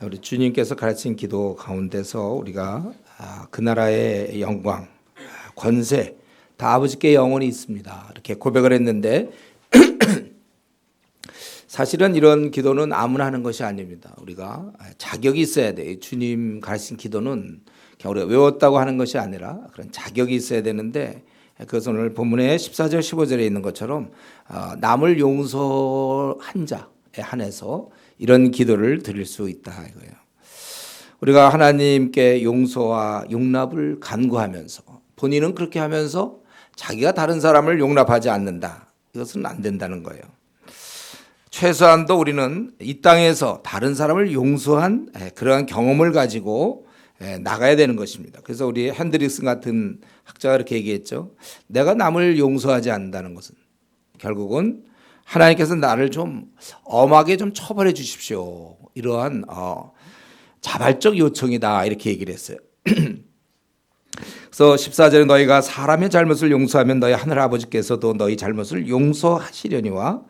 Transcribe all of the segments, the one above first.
우리 주님께서 가르친 기도 가운데서 우리가 그 나라의 영광, 권세 다 아버지께 영원히 있습니다. 이렇게 고백을 했는데 사실은 이런 기도는 아무나 하는 것이 아닙니다. 우리가 자격이 있어야 돼요. 주님 가르친 기도는 그냥 우리가 외웠다고 하는 것이 아니라 그런 자격이 있어야 되는데 그것은 오늘 본문의 14절 15절에 있는 것처럼 남을 용서한 자에 한해서 이런 기도를 드릴 수 있다 이거예요. 우리가 하나님께 용서와 용납을 간구하면서 본인은 그렇게 하면서 자기가 다른 사람을 용납하지 않는다. 이것은 안 된다는 거예요. 최소한도 우리는 이 땅에서 다른 사람을 용서한 그러한 경험을 가지고 나가야 되는 것입니다. 그래서 우리 핸드릭슨 같은 학자가 그렇게 얘기했죠. 내가 남을 용서하지 않는다는 것은 결국은 하나님께서 나를 좀 엄하게 좀 처벌해 주십시오. 이러한 자발적 요청이다 이렇게 얘기를 했어요. 그래서 14절에 너희가 사람의 잘못을 용서하면 너희 하늘아버지께서도 너희 잘못을 용서하시려니와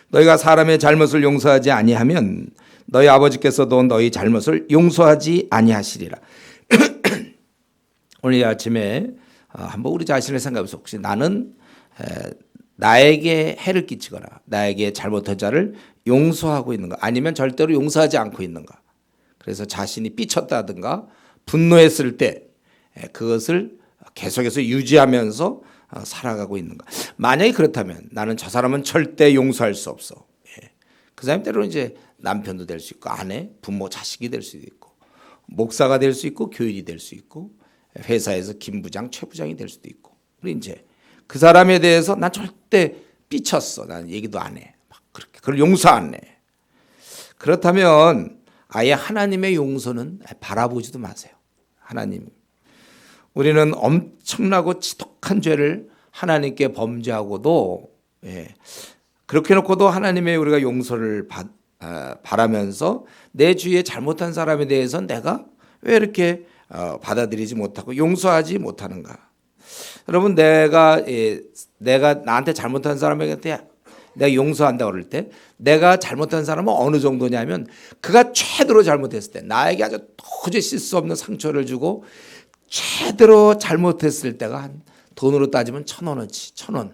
너희가 사람의 잘못을 용서하지 아니하면 너희 아버지께서도 너희 잘못을 용서하지 아니하시리라. 오늘 이 아침에 한번 우리 자신을 생각해보세요. 혹시 나는 나에게 해를 끼치거나 나에게 잘못한 자를 용서하고 있는가 아니면 절대로 용서하지 않고 있는가. 그래서 자신이 삐쳤다든가 분노했을 때 그것을 계속해서 유지하면서 살아가고 있는가. 만약에 그렇다면 나는 저 사람은 절대 용서할 수 없어. 그 사람 때로는 이제 남편도 될 수 있고 아내, 부모, 자식이 될 수도 있고 목사가 될 수 있고 교인이 될 수 있고 회사에서 김 부장, 최 부장이 될 수도 있고. 그리고 이제 그 사람에 대해서 난 절대 삐쳤어. 난 얘기도 안 해. 막 그렇게 그걸 용서 안 해. 그렇다면 아예 하나님의 용서는 바라보지도 마세요. 하나님. 우리는 엄청나고 지독한 죄를 하나님께 범죄하고도 그렇게 놓고도 하나님의 우리가 용서를 바라면서 내 주위에 잘못한 사람에 대해서 내가 왜 이렇게 받아들이지 못하고 용서하지 못하는가. 여러분 내가 나한테 잘못한 사람에게 내가 용서한다고 그럴 때 내가 잘못한 사람은 어느 정도냐면 그가 최대로 잘못했을 때 나에게 아주 도저히 씻을 수 없는 상처를 주고 최대로 잘못했을 때가 한 돈으로 따지면 1,000원어치 1,000원.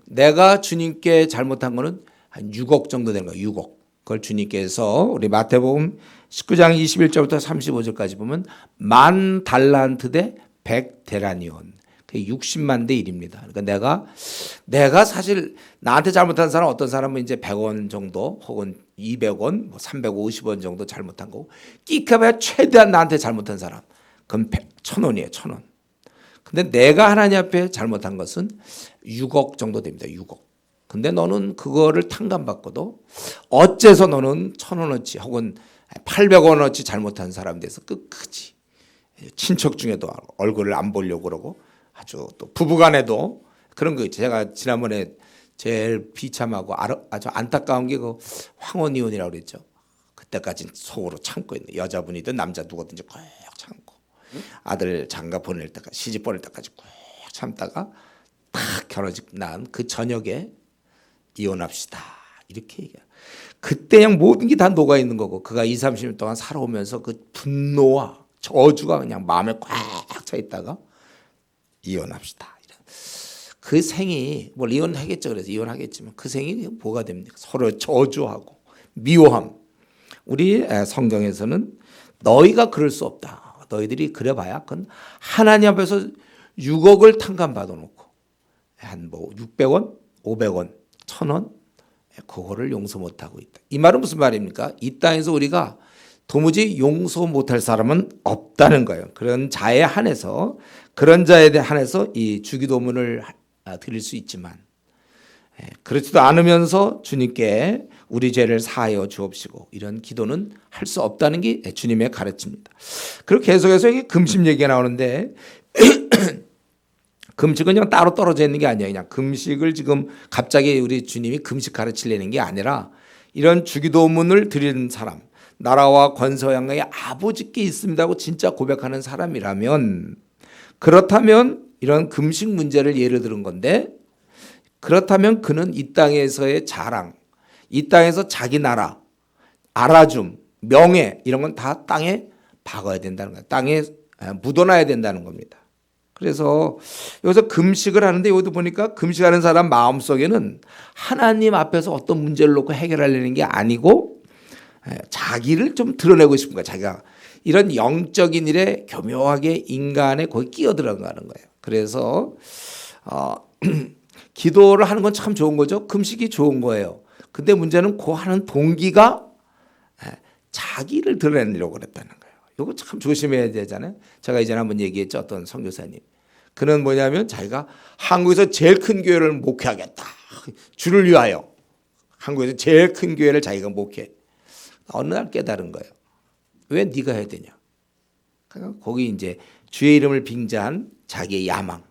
내가 주님께 잘못한 거는 한 6억 정도 되는 거예요. 6억. 그걸 주님께서 우리 마태복음 19장 21절부터 35절까지 보면 10,000달란트 대 100데나리온. 그게 60만 대 1입니다. 그러니까 내가 사실 나한테 잘못한 사람 어떤 사람은 이제 100원 정도 혹은 200원, 뭐 350원 정도 잘못한 거고 끼까봐야 최대한 나한테 잘못한 사람 그건 1,000원이에요. 1,000원. 근데 내가 하나님 앞에 잘못한 것은 6억 정도 됩니다. 6억. 근데 너는 그거를 탕감받고도 어째서 너는 1,000원어치 혹은 800원어치 잘못한 사람에 대해서 끝까지 친척 중에도 얼굴을 안 보려고 그러고 아주 또 부부간에도 그런 거 있죠. 제가 지난번에 제일 비참하고 아주 안타까운 게 그 황혼 이혼이라고 그랬죠. 그때까지 속으로 참고 있는 여자분이든 남자 누구든지 꼭 참고 아들 장가 보낼 때까지 시집 보낼 때까지 꼭 참다가 딱 결혼식 난 그 저녁에 이혼합시다 이렇게 얘기해요. 그때 그냥 모든 게 다 녹아 있는 거고 그가 20-30년 동안 살아오면서 그 분노와 저주가 그냥 마음에 꽉 차 있다가 이혼합시다. 그 생이 뭐 이혼하겠죠. 그래서 이혼하겠지만 그 생이 뭐가 됩니까? 서로 저주하고 미워함. 우리 성경에서는 너희가 그럴 수 없다. 너희들이 그래봐야 그건 하나님 앞에서 6억을 탕감받아 놓고 한 뭐 600원, 500원, 1,000원 그거를 용서 못하고 있다. 이 말은 무슨 말입니까? 이 땅에서 우리가 도무지 용서 못할 사람은 없다는 거예요. 그런 자에 한해서 그런 자에 한해서 이 주기도문을 드릴 수 있지만 그렇지도 않으면서 주님께 우리 죄를 사하여 주옵시고 이런 기도는 할 수 없다는 게 주님의 가르침입니다. 그리고 계속해서 이게 금식 얘기가 나오는데 금식은 그냥 따로 떨어져 있는 게 아니에요. 그냥 금식을 지금 갑자기 우리 주님이 금식 가르치려는 게 아니라 이런 주기도문을 드리는 사람 나라와 권세와 영광이 아버지께 있습니다고 진짜 고백하는 사람이라면 그렇다면 이런 금식 문제를 예를 들은 건데 그렇다면 그는 이 땅에서의 자랑, 이 땅에서 자기 나라, 알아줌 명예 이런 건 다 땅에 박아야 된다는 거예요. 땅에 묻어놔야 된다는 겁니다. 그래서 여기서 금식을 하는데 여기도 보니까 금식하는 사람 마음속에는 하나님 앞에서 어떤 문제를 놓고 해결하려는 게 아니고 자기를 좀 드러내고 싶은 거야. 자기가 이런 영적인 일에 교묘하게 인간의 거기 끼어 들어가는 거예요. 그래서 기도를 하는 건 참 좋은 거죠. 금식이 좋은 거예요. 근데 문제는 그 하는 동기가 자기를 드러내려고 그랬다는 거예요. 이거 참 조심해야 되잖아요. 제가 이전에 한번 얘기했죠. 어떤 선교사님. 그는 뭐냐면 자기가 한국에서 제일 큰 교회를 목회하겠다. 주를 위하여. 한국에서 제일 큰 교회를 자기가 목회. 어느 날 깨달은 거예요. 왜 네가 해야 되냐. 그러니까 거기 이제 주의 이름을 빙자한 자기의 야망.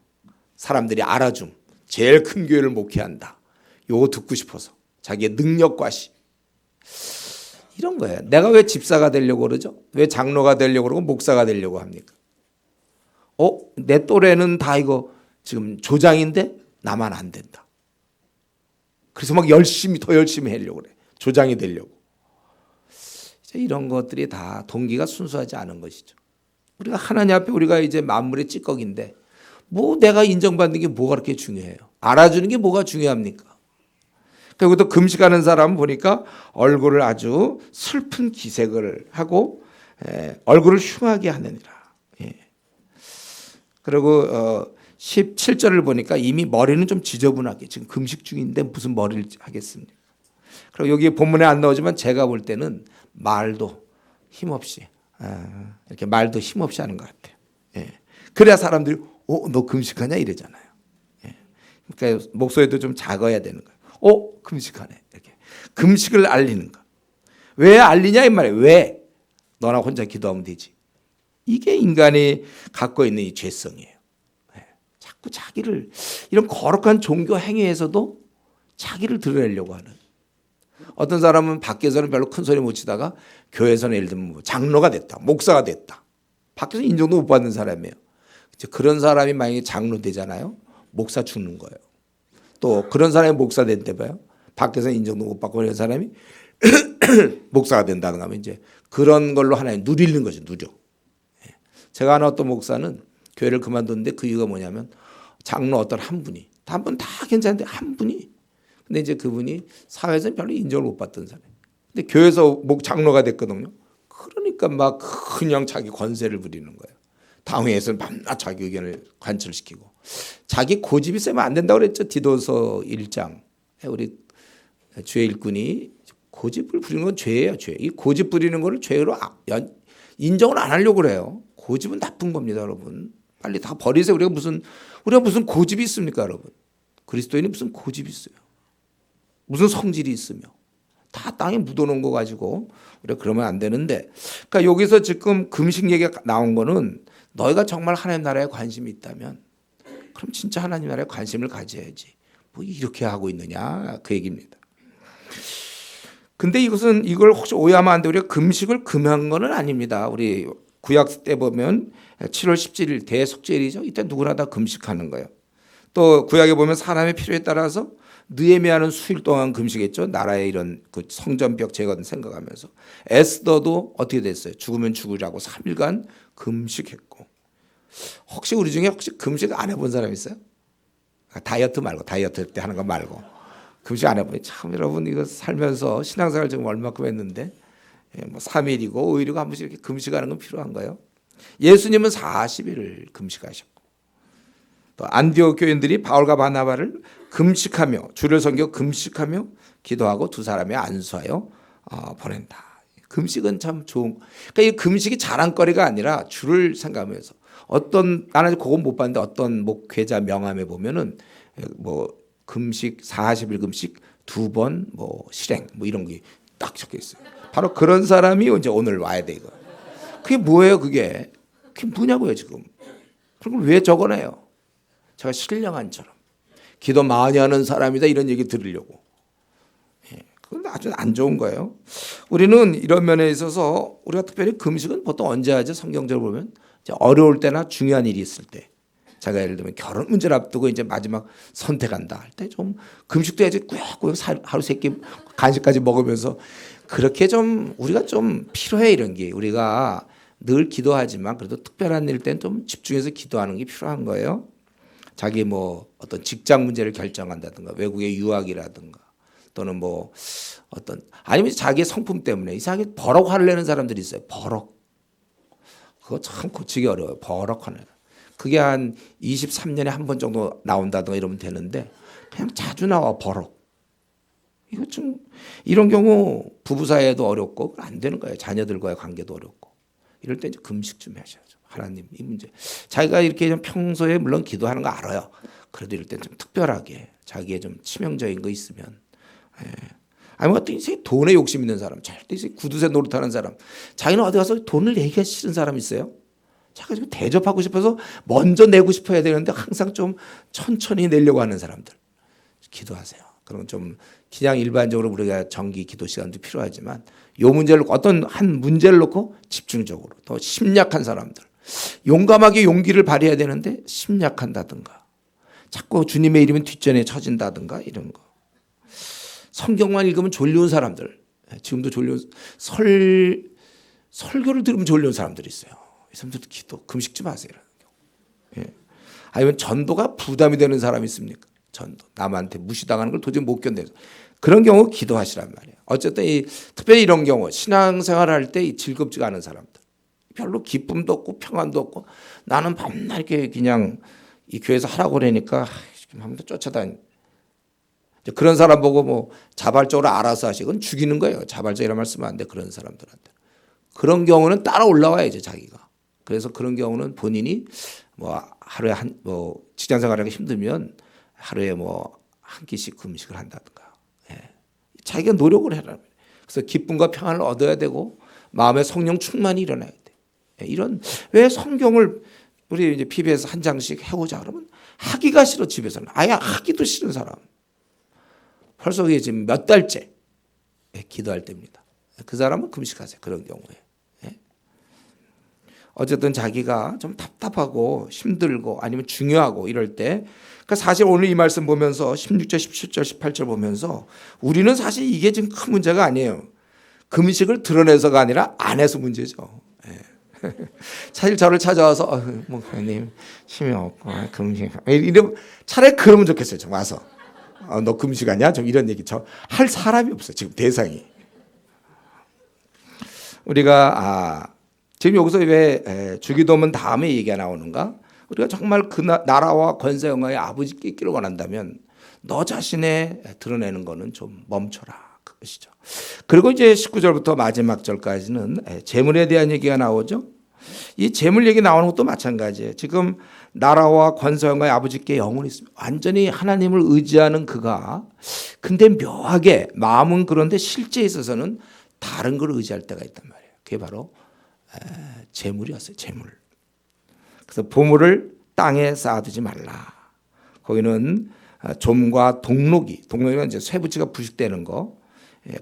사람들이 알아줌. 제일 큰 교회를 목회한다. 요거 듣고 싶어서. 자기의 능력과시. 이런 거예요. 내가 왜 집사가 되려고 그러죠? 왜 장로가 되려고 그러고 목사가 되려고 합니까? 내 또래는 다 이거 지금 조장인데 나만 안 된다. 그래서 막 더 열심히 하려고 그래. 조장이 되려고. 이런 것들이 다 동기가 순수하지 않은 것이죠. 우리가 하나님 앞에 우리가 이제 만물의 찌꺼기인데 뭐 내가 인정받는 게 뭐가 그렇게 중요해요? 알아주는 게 뭐가 중요합니까? 그리고 또 금식하는 사람 보니까 얼굴을 아주 슬픈 기색을 하고 얼굴을 흉하게 하느니라. 그리고 17절을 보니까 이미 머리는 좀 지저분하게 지금 금식 중인데 무슨 머리를 하겠습니까? 그리고 여기 본문에 안 나오지만 제가 볼 때는 말도 힘없이 이렇게 말도 힘없이 하는 것 같아요. 그래야 사람들이 너 금식하냐 이러잖아요. 그러니까 목소리도 좀 작아야 되는 거예요. 금식하네. 이렇게 금식을 알리는 거. 왜 알리냐 이 말이에요. 왜? 너나 혼자 기도하면 되지. 이게 인간이 갖고 있는 이 죄성이에요. 자꾸 자기를 이런 거룩한 종교 행위에서도 자기를 드러내려고 하는. 어떤 사람은 밖에서는 별로 큰 소리 못 치다가 교회에서는 예를 들면 뭐 장로가 됐다, 목사가 됐다. 밖에서 인정도 못 받는 사람이에요. 그런 사람이 만약에 장로 되잖아요. 목사 죽는 거예요. 또 그런 사람이 목사 된대 봐요. 밖에서 인정도 못 받고 그런 사람이 목사가 된다는 하면 이제 그런 걸로 하나님 누리는 거죠. 누려. 제가 아는 어떤 목사는 교회를 그만뒀는데 그 이유가 뭐냐면 장로 어떤 한 분이 한 분 다 괜찮은데 한 분이 근데 이제 그분이 사회에서는 별로 인정을 못 받던 사람. 근데 교회에서 장로가 됐거든요. 그러니까 막 그냥 자기 권세를 부리는 거예요. 당회에서는 밤낮 자기 의견을 관철시키고 자기 고집이 세면 안 된다고 그랬죠. 디도서 1장 우리 주의 일꾼이 고집을 부리는 건 죄예요. 죄. 이 고집 부리는 거를 죄로 인정을 안 하려고 그래요. 고집은 나쁜 겁니다, 여러분. 빨리 다 버리세요. 우리가 무슨 고집이 있습니까, 여러분? 그리스도인이 무슨 고집이 있어요? 무슨 성질이 있으며 다 땅에 묻어놓은 거 가지고 우리가 그러면 안 되는데, 그러니까 여기서 지금 금식 얘기가 나온 거는 너희가 정말 하나님 나라에 관심이 있다면 그럼 진짜 하나님 나라에 관심을 가져야지. 뭐 이렇게 하고 있느냐 그 얘기입니다. 근데 이걸 혹시 오해하면 안 돼. 우리가 금식을 금한 거는 아닙니다. 우리 구약 때 보면 7월 17일 대속죄일이죠. 이때 누구나 다 금식하는 거예요. 또 구약에 보면 사람의 필요에 따라서 느헤미야는 수일 동안 금식했죠. 나라의 이런 그 성전벽 제거는 생각하면서. 에스더도 어떻게 됐어요? 죽으면 죽으라고 3일간 금식했고. 혹시 우리 중에 금식 안 해본 사람 있어요? 다이어트 때 하는 거 말고. 금식 안 해보니 참 여러분 이거 살면서 신앙생활 지금 얼마큼 했는데 뭐 3일이고 5일이고 한 번씩 이렇게 금식하는 건 필요한가요? 예수님은 40일을 금식하셨고 또 안디옥 교인들이 바울과 바나바를 금식하며 주를 섬겨 금식하며 기도하고 두 사람이 안수하여 보낸다. 금식은 참 좋은. 그러니까 이 금식이 자랑거리가 아니라 주를 생각하면서 나는 그건 못 봤는데 어떤 목회자 명함에 보면은 뭐 금식 40일 금식 2번 뭐 실행 뭐 이런 게 딱 적혀 있어요. 바로 그런 사람이 이제 오늘 와야 돼 이거. 그게 뭐예요 그게? 그게 뭐냐고요 지금. 그걸 왜 적어내요? 제가 신령한처럼 기도 많이 하는 사람이다 이런 얘기 들으려고. 그건 아주 안 좋은 거예요. 우리는 이런 면에 있어서 우리가 특별히 금식은 보통 언제 하죠? 성경적으로 보면 이제 어려울 때나 중요한 일이 있을 때. 제가 예를 들면 결혼 문제를 앞두고 이제 마지막 선택한다 할 때 좀 금식도 해야지 꾸역꾸역 하루 세 끼 간식까지 먹으면서 그렇게 좀 우리가 좀 필요해. 이런 게 우리가 늘 기도하지만 그래도 특별한 일 때는 좀 집중해서 기도하는 게 필요한 거예요. 자기 뭐 어떤 직장 문제를 결정한다든가 외국의 유학이라든가 또는 뭐 어떤 아니면 자기의 성품 때문에 이상하게 버럭 화를 내는 사람들이 있어요. 버럭. 그거 참 고치기 어려워요. 버럭 화는. 그게 한 23년에 한 번 정도 나온다든가 이러면 되는데 그냥 자주 나와 버럭. 이거 좀 이런 경우 부부 사이에도 어렵고 안 되는 거예요. 자녀들과의 관계도 어렵고. 이럴 때 이제 금식 좀 하셔야죠. 하나님 이 문제. 자기가 이렇게 좀 평소에 물론 기도하는 거 알아요. 그래도 이럴 때 좀 특별하게 자기의 좀 치명적인 거 있으면. 예. 아니면 어떤 인생에 돈에 욕심 있는 사람, 절대 구두쇠 노릇하는 사람, 자기는 어디 가서 돈을 내기가 싫은 사람 있어요. 자기가 지금 대접하고 싶어서 먼저 내고 싶어야 되는데 항상 좀 천천히 내려고 하는 사람들 기도하세요. 그러면 좀 그냥 일반적으로 우리가 정기 기도 시간도 필요하지만 요 문제를 어떤 한 문제를 놓고 집중적으로 또 심약한 사람들 용감하게 용기를 발휘해야 되는데 심약한다든가 자꾸 주님의 이름은 뒷전에 처진다든가 이런 거 성경만 읽으면 졸려온 사람들 지금도 졸려온 설교를 들으면 졸려온 사람들이 있어요. 이 사람들도 기도 금식 좀 하세요. 예. 아니면 전도가 부담이 되는 사람이 있습니까? 전도 남한테 무시당하는 걸 도저히 못 견뎌서 그런 경우 기도하시란 말이에요. 어쨌든 특별히 이런 경우 신앙생활을 할 때 즐겁지가 않은 사람들 별로 기쁨도 없고 평안도 없고 나는 밤날 이렇게 그냥 이 교회에서 하라고 그러니까 한번도 쫓아다니 그런 사람 보고 뭐 자발적으로 알아서 하시건 죽이는 거예요. 자발적이라는 말 쓰면 안 돼. 그런 사람들한테 그런 경우는 따라 올라와야죠. 자기가. 그래서 그런 경우는 본인이 뭐 하루에 뭐 직장 생활하기 힘들면 하루에 뭐 한 끼씩 금식을 한다든가. 예. 자기가 노력을 해라. 그래서 기쁨과 평안을 얻어야 되고 마음의 성령 충만이 일어나야 돼. 예. 이런 왜 성경을 우리 이제 PBS 한 장씩 해오자 그러면 하기가 싫어 집에서는 아예 하기도 싫은 사람. 벌써 이게 지금 몇 달째 기도할 때입니다. 그 사람은 금식하세요. 그런 경우에. 어쨌든 자기가 좀 답답하고 힘들고 아니면 중요하고 이럴 때 그러니까 사실 오늘 이 말씀 보면서 16절, 17절, 18절 보면서 우리는 사실 이게 지금 큰 문제가 아니에요. 금식을 드러내서가 아니라 안 해서 문제죠. 사실 저를 찾아와서 목사님 힘이 없고 금식 이러면 차라리 그러면 좋겠어요. 좀 와서 너 금식하냐? 좀 이런 얘기 할 사람이 없어요. 지금 대상이. 우리가 지금 여기서 왜 주기도문 다음에 얘기가 나오는가? 우리가 정말 그 나라와 권세 영화의 아버지께 있기를 원한다면 너 자신의 드러내는 거는 좀 멈춰라. 그것이죠. 그리고 이제 19절부터 마지막 절까지는 재물에 대한 얘기가 나오죠. 이 재물 얘기 나오는 것도 마찬가지예요. 지금 나라와 권세 영화의 아버지께 영혼이 있습니다. 완전히 하나님을 의지하는 그가 근데 묘하게 마음은 그런데 실제에 있어서는 다른 걸 의지할 때가 있단 말이에요. 그게 바로 재물이었어요. 재물. 그래서 보물을 땅에 쌓아두지 말라. 거기는 좀과 동록이면 이제 쇠붙이가 부식되는 거.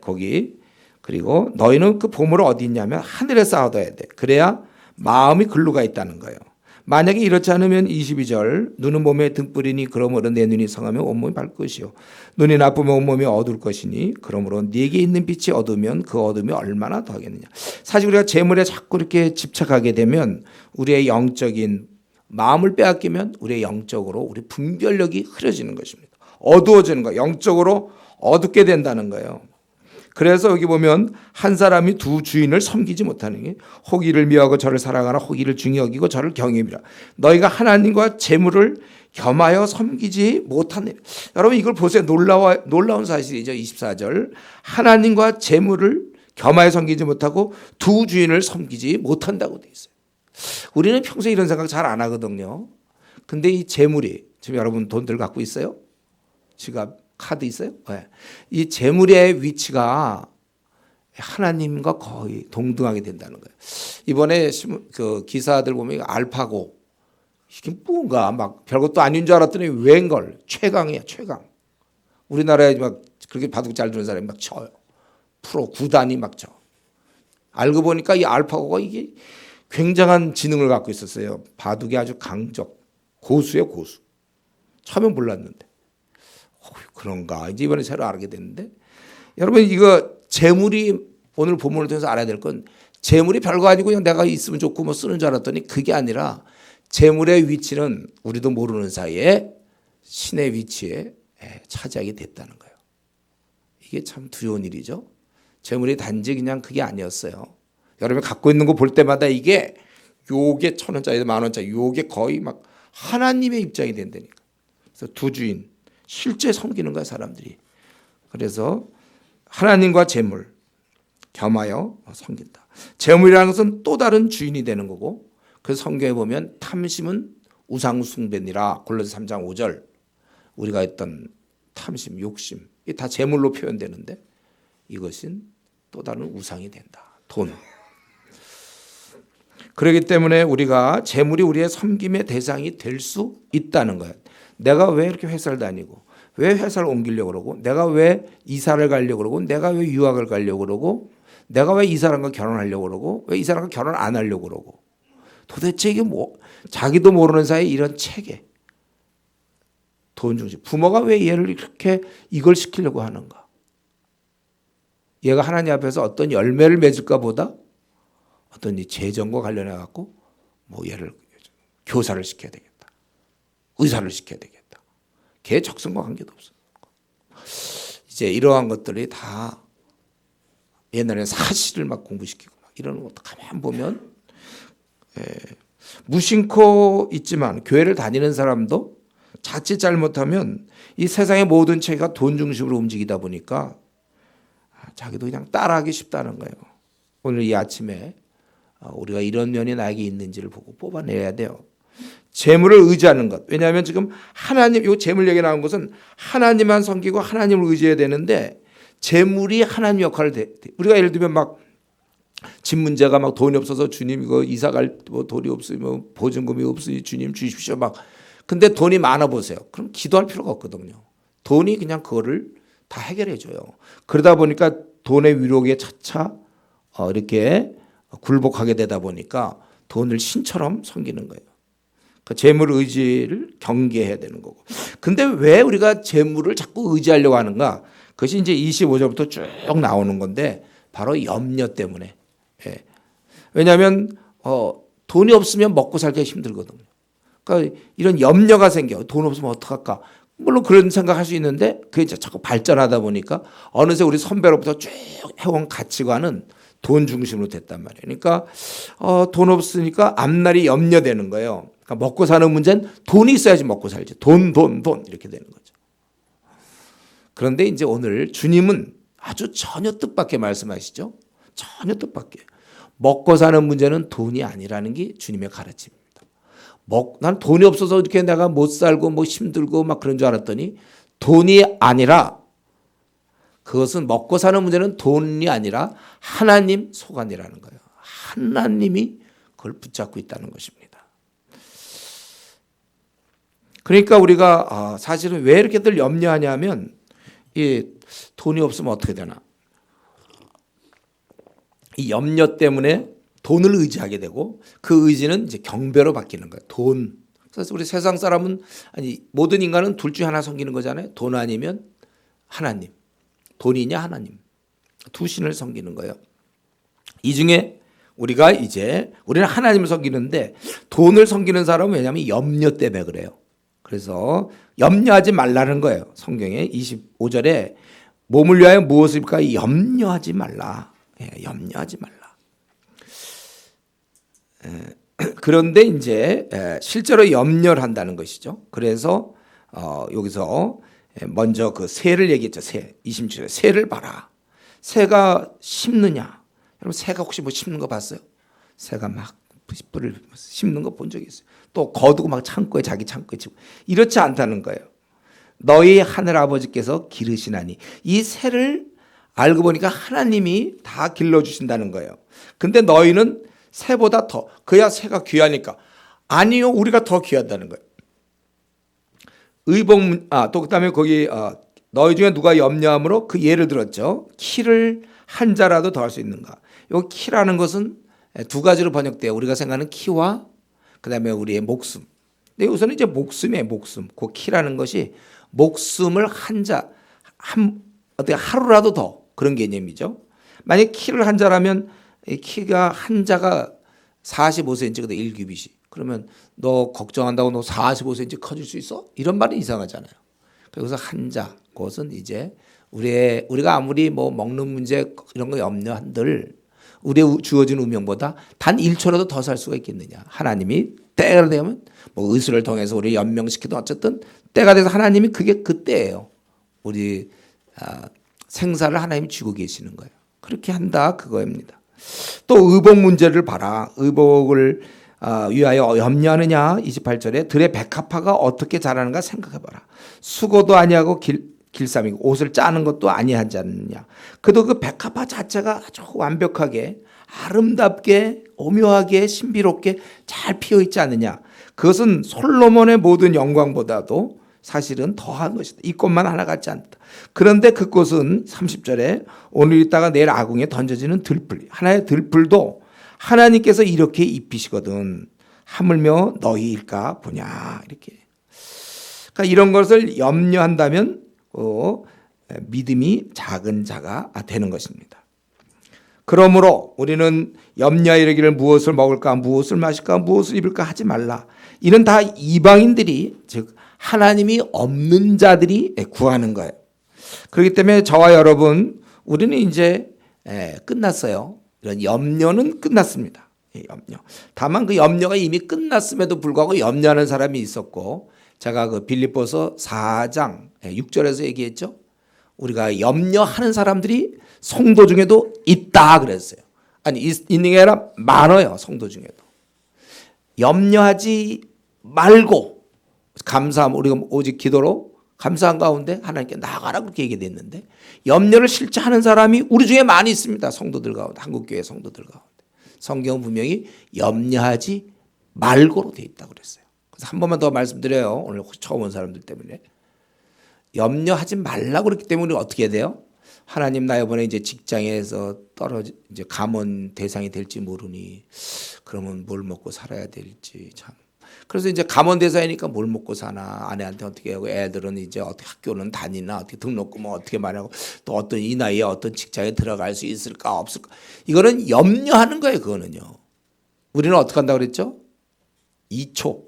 거기 그리고 너희는 그 보물을 어디 있냐면 하늘에 쌓아둬야 돼. 그래야 마음이 글로가 있다는 거예요. 만약에 이렇지 않으면 22절 눈은 몸에 등불이니 그러므로 내 눈이 성하면 온몸이 밝을 것이요 눈이 나쁘면 온몸이 어두울 것이니 그러므로 네게 있는 빛이 어두우면 그 어둠이 얼마나 더하겠느냐. 사실 우리가 재물에 자꾸 이렇게 집착하게 되면 우리의 영적인 마음을 빼앗기면 우리의 영적으로 우리 분별력이 흐려지는 것입니다. 어두워지는 거예요. 영적으로 어둡게 된다는 거예요. 그래서 여기 보면 한 사람이 두 주인을 섬기지 못하는 게 호기를 미워하고 저를 사랑하라 호기를 중히 여기고 저를 경외하라. 너희가 하나님과 재물을 겸하여 섬기지 못하네. 여러분 이걸 보세요. 놀라운 사실이죠. 24절 하나님과 재물을 겸하여 섬기지 못하고 두 주인을 섬기지 못한다고 되어 있어요. 우리는 평소에 이런 생각 잘 안 하거든요. 근데 이 재물이 지금 여러분 돈들 갖고 있어요? 지갑 카드 있어요? 네. 이 재물의 위치가 하나님과 거의 동등하게 된다는 거예요. 이번에 그 기사들 보면 알파고 이게 뭔가 막 별것도 아닌 줄 알았더니 웬걸 최강이야 최강. 우리나라에 막 그렇게 바둑 잘 두는 사람이 막 쳐요. 프로 구단이 막 쳐. 알고 보니까 이 알파고가 이게 굉장한 지능을 갖고 있었어요. 바둑이 아주 강적 고수예요 고수. 처음엔 몰랐는데. 그런가 이제 이번에 새로 알게 됐는데 여러분 이거 재물이 오늘 본문을 통해서 알아야 될 건 재물이 별거 아니고 그냥 내가 있으면 좋고 뭐 쓰는 줄 알았더니 그게 아니라 재물의 위치는 우리도 모르는 사이에 신의 위치에 차지하게 됐다는 거예요. 이게 참 두려운 일이죠. 재물이 단지 그냥 그게 아니었어요. 여러분이 갖고 있는 거 볼 때마다 이게 요게 1,000원짜리 10,000원짜리 요게 거의 막 하나님의 입장이 된다니까. 그래서 두 주인 실제 섬기는 거야 사람들이. 그래서 하나님과 재물 겸하여 섬긴다. 재물이라는 것은 또 다른 주인이 되는 거고, 그래서 성경에 보면 탐심은 우상 숭배니라 골로새 3장 5절 우리가 했던 탐심, 욕심 이게 다 재물로 표현되는데 이것은 또 다른 우상이 된다. 돈. 그렇기 때문에 우리가 재물이 우리의 섬김의 대상이 될 수 있다는 거예요. 내가 왜 이렇게 회사를 다니고 왜 회사를 옮기려고 그러고 내가 왜 이사를 가려고 그러고 내가 왜 유학을 가려고 그러고 내가 왜 이 사람과 결혼하려고 그러고 왜 이 사람과 결혼 안 하려고 그러고 도대체 이게 뭐 자기도 모르는 사이에 이런 체계 돈 중심 부모가 왜 얘를 이렇게 이걸 시키려고 하는가 얘가 하나님 앞에서 어떤 열매를 맺을까 보다 어떤 이 재정과 관련해 갖고 뭐 얘를 교사를 시켜야 되겠다 의사를 시켜야 되겠다 걔 적성과 관계도 없어. 이제 이러한 것들이 다 옛날에 사실을 막 공부시키고 막 이러는 것도 가만 보면 무심코 있지만 교회를 다니는 사람도 자칫 잘못하면 이 세상의 모든 체계가 돈 중심으로 움직이다 보니까 자기도 그냥 따라하기 쉽다는 거예요. 오늘 이 아침에 우리가 이런 면이 나에게 있는지를 보고 뽑아내야 돼요. 재물을 의지하는 것. 왜냐하면 지금 하나님, 이 재물 얘기 나온 것은 하나님만 섬기고 하나님을 의지해야 되는데 재물이 하나님 역할을 우리가 예를 들면 막 집 문제가 막 돈이 없어서 주님 이거 이사 갈 뭐 돈이 없으면 뭐 보증금이 없으니 주님 주십시오 막. 근데 돈이 많아 보세요. 그럼 기도할 필요가 없거든요. 돈이 그냥 그거를 다 해결해 줘요. 그러다 보니까 돈의 위력에 차차 이렇게 굴복하게 되다 보니까 돈을 신처럼 섬기는 거예요. 그 재물 의지를 경계해야 되는 거고. 근데 왜 우리가 재물을 자꾸 의지하려고 하는가? 그것이 이제 25절부터 쭉 나오는 건데 바로 염려 때문에. 예. 왜냐하면 돈이 없으면 먹고 살기가 힘들거든요. 그러니까 이런 염려가 생겨. 돈 없으면 어떡할까? 물론 그런 생각할 수 있는데 그게 자꾸 발전하다 보니까 어느새 우리 선배로부터 쭉 해온 가치관은 돈 중심으로 됐단 말이에요. 그러니까 돈 없으니까 앞날이 염려되는 거예요. 그러니까 먹고 사는 문제는 돈이 있어야지 먹고 살지. 돈 이렇게 되는 거죠. 그런데 이제 오늘 주님은 아주 전혀 뜻밖의 말씀하시죠. 전혀 뜻밖의. 먹고 사는 문제는 돈이 아니라는 게 주님의 가르침입니다. 난 돈이 없어서 이렇게 내가 못 살고 뭐 힘들고 막 그런 줄 알았더니 돈이 아니라 그것은 먹고 사는 문제는 돈이 아니라 하나님 소관이라는 거예요. 하나님이 그걸 붙잡고 있다는 것입니다. 그러니까 우리가 사실은 왜 이렇게들 염려하냐면 이 돈이 없으면 어떻게 되나. 이 염려 때문에 돈을 의지하게 되고 그 의지는 이제 경배로 바뀌는 거예요. 돈. 그래서 우리 세상 사람은 아니 모든 인간은 둘 중에 하나 섬기는 거잖아요. 돈 아니면 하나님. 돈이냐 하나님. 두 신을 섬기는 거예요. 이 중에 우리는 하나님을 섬기는데 돈을 섬기는 사람은 왜냐하면 염려 때문에 그래요. 그래서 염려하지 말라는 거예요. 성경에 25절에 몸을 위하여 무엇을 입을까 염려하지 말라. 염려하지 말라. 그런데 이제 실제로 염려를 한다는 것이죠. 그래서 여기서 먼저 그 새를 얘기했죠. 새. 26절에 새를 봐라. 새가 심느냐. 여러분 새가 혹시 뭐 심는 거 봤어요? 새가 막 뿔을 심는 거 본 적이 있어요. 또 거두고 막 창고에 자기 창고에 치고 이렇지 않다는 거예요. 너희 하늘 아버지께서 기르시나니 이 새를 알고 보니까 하나님이 다 길러주신다는 거예요. 근데 너희는 새보다 더 그야 새가 귀하니까 아니요 우리가 더 귀하다는 거예요. 또 그다음에 거기 너희 중에 누가 염려함으로 그 예를 들었죠. 키를 한 자라도 더 할 수 있는가. 이 키라는 것은 두 가지로 번역돼요. 우리가 생각하는 키와 그다음에 우리의 목숨. 근데 우선은 이제 목숨이에요. 목숨. 그 키라는 것이 목숨을 어떻게 하루라도 더 그런 개념이죠. 만약 키를 한자라면 키가 한자가 45cm거든 1규빗이. 그러면 너 걱정한다고 너 45cm 커질 수 있어? 이런 말은 이상하잖아요. 그래서 한자 그것은 이제 우리가 아무리 뭐 먹는 문제 이런 거 염려한들 우리의 주어진 운명보다 단 1초라도 더 살 수가 있겠느냐. 하나님이 때가 되면 뭐 의술을 통해서 우리 연명시키든 어쨌든 때가 돼서 하나님이 그게 그때예요. 우리 생사를 하나님이 쥐고 계시는 거예요. 그렇게 한다 그거입니다. 또 의복 문제를 봐라. 의복을 위하여 염려하느냐. 28절에 들의 백합화가 어떻게 자라는가 생각해봐라. 수고도 아니하고 길쌈이고 옷을 짜는 것도 아니하지 않느냐. 그도 그 백합화 자체가 아주 완벽하게 아름답게 오묘하게 신비롭게 잘 피어 있지 않느냐. 그것은 솔로몬의 모든 영광보다도 사실은 더한 것이다. 이 꽃만 하나 같지 않다. 그런데 그 꽃은 30절에 오늘 있다가 내일 아궁에 던져지는 들풀. 하나의 들풀도 하나님께서 이렇게 입히시거든. 하물며 너희일까 보냐. 이렇게. 그러니까 이런 것을 염려한다면 믿음이 작은 자가 되는 것입니다. 그러므로 우리는 염려하여 이르기를 무엇을 먹을까 무엇을 마실까 무엇을 입을까 하지 말라. 이는 다 이방인들이 즉 하나님이 없는 자들이 구하는 거예요. 그렇기 때문에 저와 여러분 우리는 이제 끝났어요. 이런 염려는 끝났습니다. 염려. 다만 그 염려가 이미 끝났음에도 불구하고 염려하는 사람이 있었고 제가 그 빌립보서 4장 6절에서 얘기했죠. 우리가 염려하는 사람들이 성도 중에도 있다 그랬어요. 아니 있는 게 아니라 많아요. 성도 중에도. 염려하지 말고 감사함 우리가 오직 기도로 감사한 가운데 하나님께 나가라 그렇게 얘기됐는데 염려를 실제 하는 사람이 우리 중에 많이 있습니다. 성도들 가운데 한국교회 성도들 가운데 성경은 분명히 염려하지 말고로 되어 있다고 그랬어요. 그래서 한 번만 더 말씀드려요. 오늘 혹시 처음 온 사람들 때문에 염려하지 말라고 그랬기 때문에 어떻게 해야 돼요? 하나님 나 이번에 이제 직장에서 이제 감원 대상이 될지 모르니 그러면 뭘 먹고 살아야 될지 참. 그래서 이제 감원 대상이니까 뭘 먹고 사나 아내한테 어떻게 하고 애들은 이제 어떻게 학교는 다니나 어떻게 등록금 어떻게 말하고 또 어떤 이 나이에 어떤 직장에 들어갈 수 있을까 없을까 이거는 염려하는 거예요. 그거는요. 우리는 어떻게 한다고 그랬죠? 2초.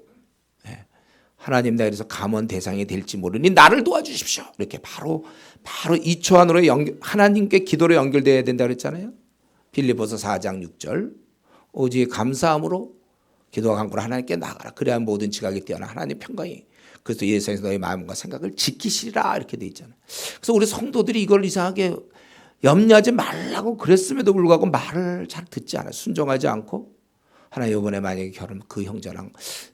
하나님 나 그래서 감원 대상이 될지 모르니 나를 도와주십시오. 이렇게 바로 2초 안으로 하나님께 기도로 연결돼야 된다고 그랬잖아요. 빌립보서 4장 6절 오직 감사함으로 기도와 간구로 하나님께 나가라. 그래야 모든 지각이 뛰어나 하나님 평강이 그래서 예수에서 너희 마음과 생각을 지키시리라 이렇게 돼 있잖아요. 그래서 우리 성도들이 이걸 이상하게 염려하지 말라고 그랬음에도 불구하고 말을 잘 듣지 않아요. 순종하지 않고 하나 이번에 만약에 그 형제랑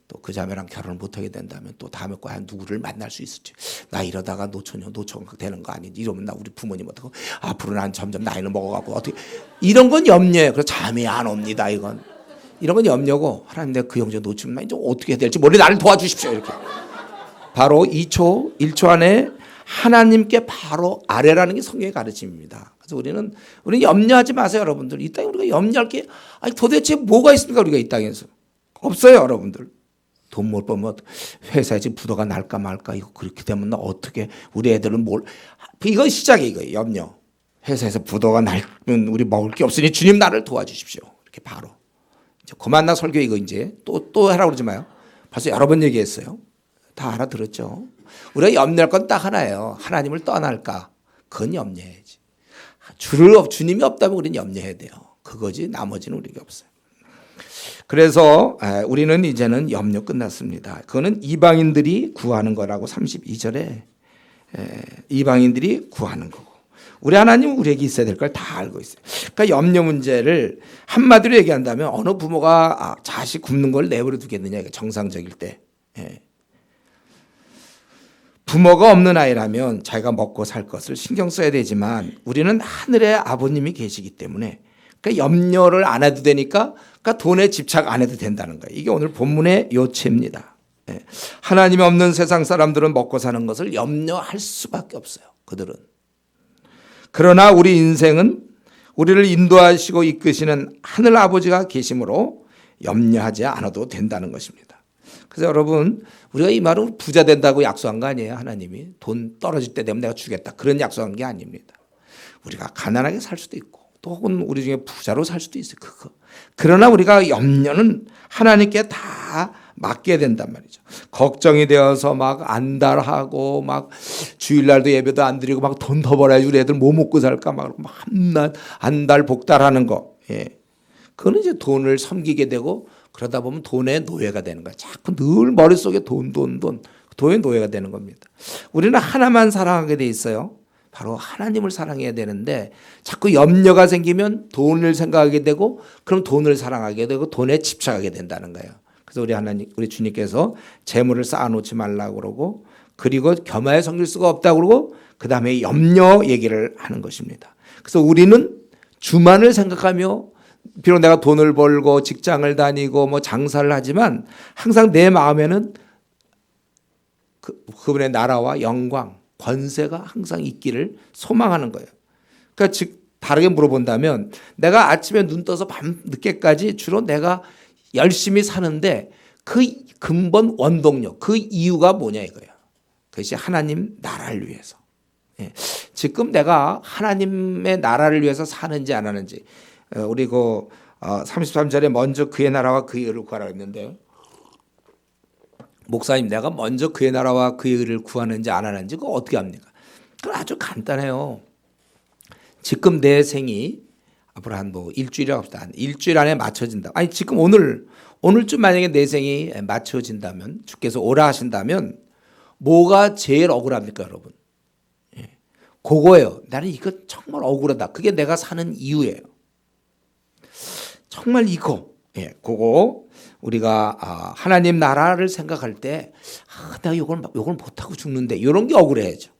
또 그 자매랑 결혼을 못하게 된다면 또 다음에 과연 누구를 만날 수 있을지 나 이러다가 노총각 되는 거 아닌지 이러면 나 우리 부모님 어떡하고 앞으로 난 점점 나이는 먹어가고 어떻게 이런 건 염려예요. 그래서 잠이 안 옵니다. 이런 건 염려고 하나님 내가 그 형제 놓치면 나 이제 어떻게 해야 될지 모르니 나를 도와주십시오. 이렇게 바로 2초 1초 안에 하나님께 바로 아뢰라는 게 성경의 가르침입니다. 그래서 우리는 염려하지 마세요, 여러분들. 이 땅에 우리가 염려할 게 아니 도대체 뭐가 있습니까? 우리가 이 땅에서 없어요, 여러분들. 돈 못 벌면 회사에 지금 부도가 날까 말까 이거 그렇게 되면 나 어떻게 우리 애들은 이거 시작이에요. 이거 염려. 회사에서 부도가 날면 우리 먹을 게 없으니 주님 나를 도와주십시오. 이렇게 바로 이제 그만 나 설교 이거 이제 또 하라고 그러지 마요. 벌써 여러 번 얘기했어요. 다 알아들었죠. 우리가 염려할 건 딱 하나예요. 하나님을 떠날까? 그건 염려해야지. 주님이 없다면 우리는 염려해야 돼요. 그거지 나머지는 우리가 없어요. 그래서 우리는 이제는 염려 끝났습니다. 그거는 이방인들이 구하는 거라고 32절에 이방인들이 구하는 거고 우리 하나님은 우리에게 있어야 될 걸 다 알고 있어요. 그러니까 염려 문제를 한마디로 얘기한다면 어느 부모가 자식 굶는 걸 내버려 두겠느냐 정상적일 때 부모가 없는 아이라면 자기가 먹고 살 것을 신경 써야 되지만 우리는 하늘의 아버님이 계시기 때문에 그러니까 염려를 안 해도 되니까 그러니까 돈에 집착 안 해도 된다는 거예요. 이게 오늘 본문의 요체입니다. 하나님이 없는 세상 사람들은 먹고 사는 것을 염려할 수밖에 없어요. 그들은. 그러나 우리 인생은 우리를 인도하시고 이끄시는 하늘 아버지가 계심으로 염려하지 않아도 된다는 것입니다. 그래서 여러분 우리가 이 말은 부자 된다고 약속한 거 아니에요. 하나님이 돈 떨어질 때 되면 내가 주겠다 그런 약속한 게 아닙니다. 우리가 가난하게 살 수도 있고 또 혹은 우리 중에 부자로 살 수도 있어요. 그거. 그러나 우리가 염려는 하나님께 다 맡겨야 된단 말이죠. 걱정이 되어서 막 안달하고 막 주일날도 예배도 안 드리고 막 돈 더 벌어야지 우리 애들 뭐 먹고 살까 막 안달 복달하는 거. 예. 그거는 이제 돈을 섬기게 되고 그러다 보면 돈의 노예가 되는 거야. 자꾸 늘 머릿속에 돈의 노예가 되는 겁니다. 우리는 하나만 사랑하게 돼 있어요. 바로 하나님을 사랑해야 되는데 자꾸 염려가 생기면 돈을 생각하게 되고 그럼 돈을 사랑하게 되고 돈에 집착하게 된다는 거예요. 그래서 우리 주님께서 재물을 쌓아놓지 말라고 그러고 그리고 겸하여 섬길 수가 없다고 그러고 그 다음에 염려 얘기를 하는 것입니다. 그래서 우리는 주만을 생각하며 비록 내가 돈을 벌고 직장을 다니고 뭐 장사를 하지만 항상 내 마음에는 그분의 나라와 영광, 권세가 항상 있기를 소망하는 거예요. 그러니까 즉 다르게 물어본다면 내가 아침에 눈 떠서 밤 늦게까지 주로 내가 열심히 사는데 그 근본 원동력, 그 이유가 뭐냐 이거예요. 그것이 하나님 나라를 위해서. 예. 지금 내가 하나님의 나라를 위해서 사는지 안 하는지 우리 그 33절에 먼저 그의 나라와 그의 의를 구하라 했는데 목사님 내가 먼저 그의 나라와 그의 의를 구하는지 안 하는지 그거 어떻게 합니까? 그건 아주 간단해요. 지금 내 생이 앞으로 한 뭐 일주일이라고 합시다. 한 일주일 안에 맞춰진다. 아니 지금 오늘쯤 만약에 내 생이 맞춰진다면 주께서 오라 하신다면 뭐가 제일 억울합니까 여러분? 예. 그거예요. 나는 이거 정말 억울하다. 그게 내가 사는 이유예요. 정말 이거. 예, 그거 우리가 하나님 나라를 생각할 때 내가 이걸 못하고 죽는데 이런 게 억울해야죠.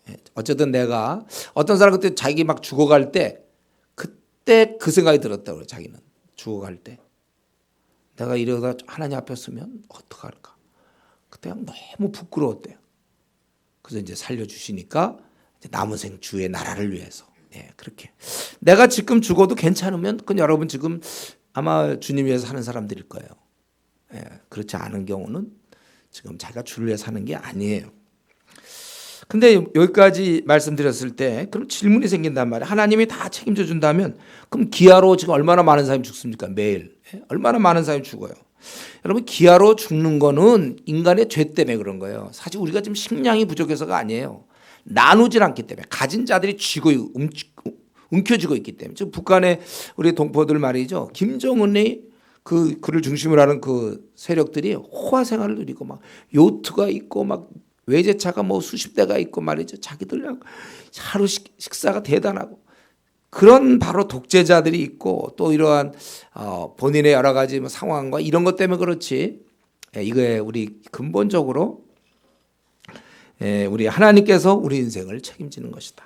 예, 어쨌든 내가 어떤 사람 그때 자기 막 죽어갈 때 그때 그 생각이 들었다고 그래요. 자기는 죽어갈 때 내가 이러다 하나님 앞에 서면 어떡할까. 그때 너무 부끄러웠대요. 그래서 이제 살려주시니까 남은 생 주의 나라를 위해서. 예, 그렇게. 내가 지금 죽어도 괜찮으면 그건 여러분 지금 아마 주님 위해서 사는 사람들일 거예요. 예, 그렇지 않은 경우는 지금 자기가 주를 위해 사는 게 아니에요. 근데 여기까지 말씀드렸을 때 그럼 질문이 생긴단 말이에요. 하나님이 다 책임져 준다면 그럼 기아로 지금 얼마나 많은 사람이 죽습니까? 매일. 예? 얼마나 많은 사람이 죽어요. 여러분 기아로 죽는 거는 인간의 죄 때문에 그런 거예요. 사실 우리가 지금 식량이 부족해서가 아니에요. 나누질 않기 때문에 가진 자들이 쥐고 움켜쥐고 있기 때문에. 지금 북한의 우리 동포들 말이죠. 김정은이 그를 중심으로 하는 그 세력들이 호화 생활을 누리고 막 요트가 있고 막 외제차가 뭐 수십 대가 있고 말이죠. 자기들 하루 식사가 대단하고 그런 바로 독재자들이 있고 또 이러한 본인의 여러 가지 뭐 상황과 이런 것 때문에 그렇지. 이거에 우리 근본적으로 우리 하나님께서 우리 인생을 책임지는 것이다.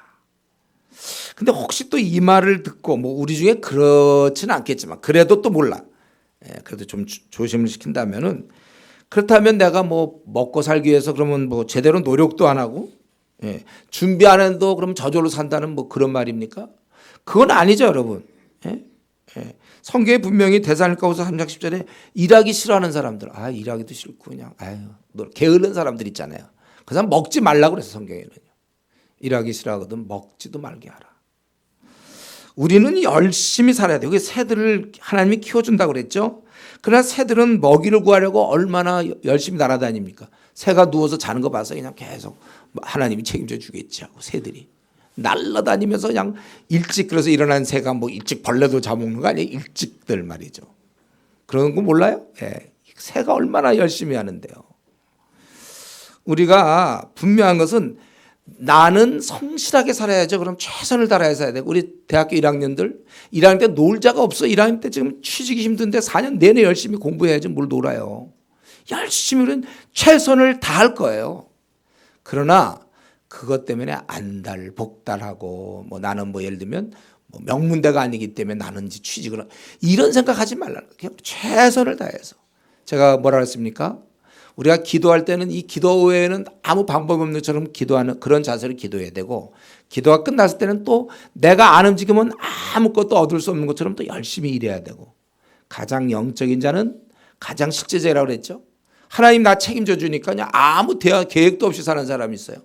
근데 혹시 또 이 말을 듣고 뭐 우리 중에 그렇지는 않겠지만 그래도 또 몰라. 그래도 좀 조심을 시킨다면은 그렇다면 내가 뭐 먹고 살기 위해서 그러면 뭐 제대로 노력도 안 하고 준비 안 해도 그럼 저절로 산다는 뭐 그런 말입니까? 그건 아니죠, 여러분. 성경에 분명히 데살로니가후서 3장 10절에 일하기 싫어하는 사람들, 일하기도 싫고 그냥 게으른 사람들 있잖아요. 그 사람 먹지 말라고 그래서 성경에는요. 일하기 싫어하거든 먹지도 말게 하라. 우리는 열심히 살아야 돼요. 새들을 하나님이 키워준다고 그랬죠. 그러나 새들은 먹이를 구하려고 얼마나 열심히 날아다닙니까? 새가 누워서 자는 거 봐서 그냥 계속 하나님이 책임져 주겠지 하고 새들이 날아다니면서 그냥 일찍 그래서 일어난 새가 뭐 일찍 벌레도 잡아먹는 거 아니에요? 일찍들 말이죠. 그런 거 몰라요? 새가 얼마나 열심히 하는데요. 우리가 분명한 것은 나는 성실하게 살아야죠. 그럼 최선을 다해서 해야 되고 우리 대학교 1학년들 1학년 때 놀자가 없어. 1학년 때 지금 취직이 힘든데 4년 내내 열심히 공부해야지 뭘 놀아요. 열심히 최선을 다할 거예요. 그러나 그것 때문에 안달복달하고 뭐 나는 뭐 예를 들면 뭐 명문대가 아니기 때문에 나는 취직을 이런 생각하지 말라는 거예요. 최선을 다해서. 제가 뭐라 그랬습니까? 우리가 기도할 때는 이 기도 외에는 아무 방법이 없는 것처럼 기도하는 그런 자세로 기도해야 되고 기도가 끝났을 때는 또 내가 안 움직이면 아무것도 얻을 수 없는 것처럼 또 열심히 일해야 되고 가장 영적인 자는 가장 실제자라고 그랬죠. 하나님 나 책임져 주니까 그냥 아무 계획도 없이 사는 사람이 있어요.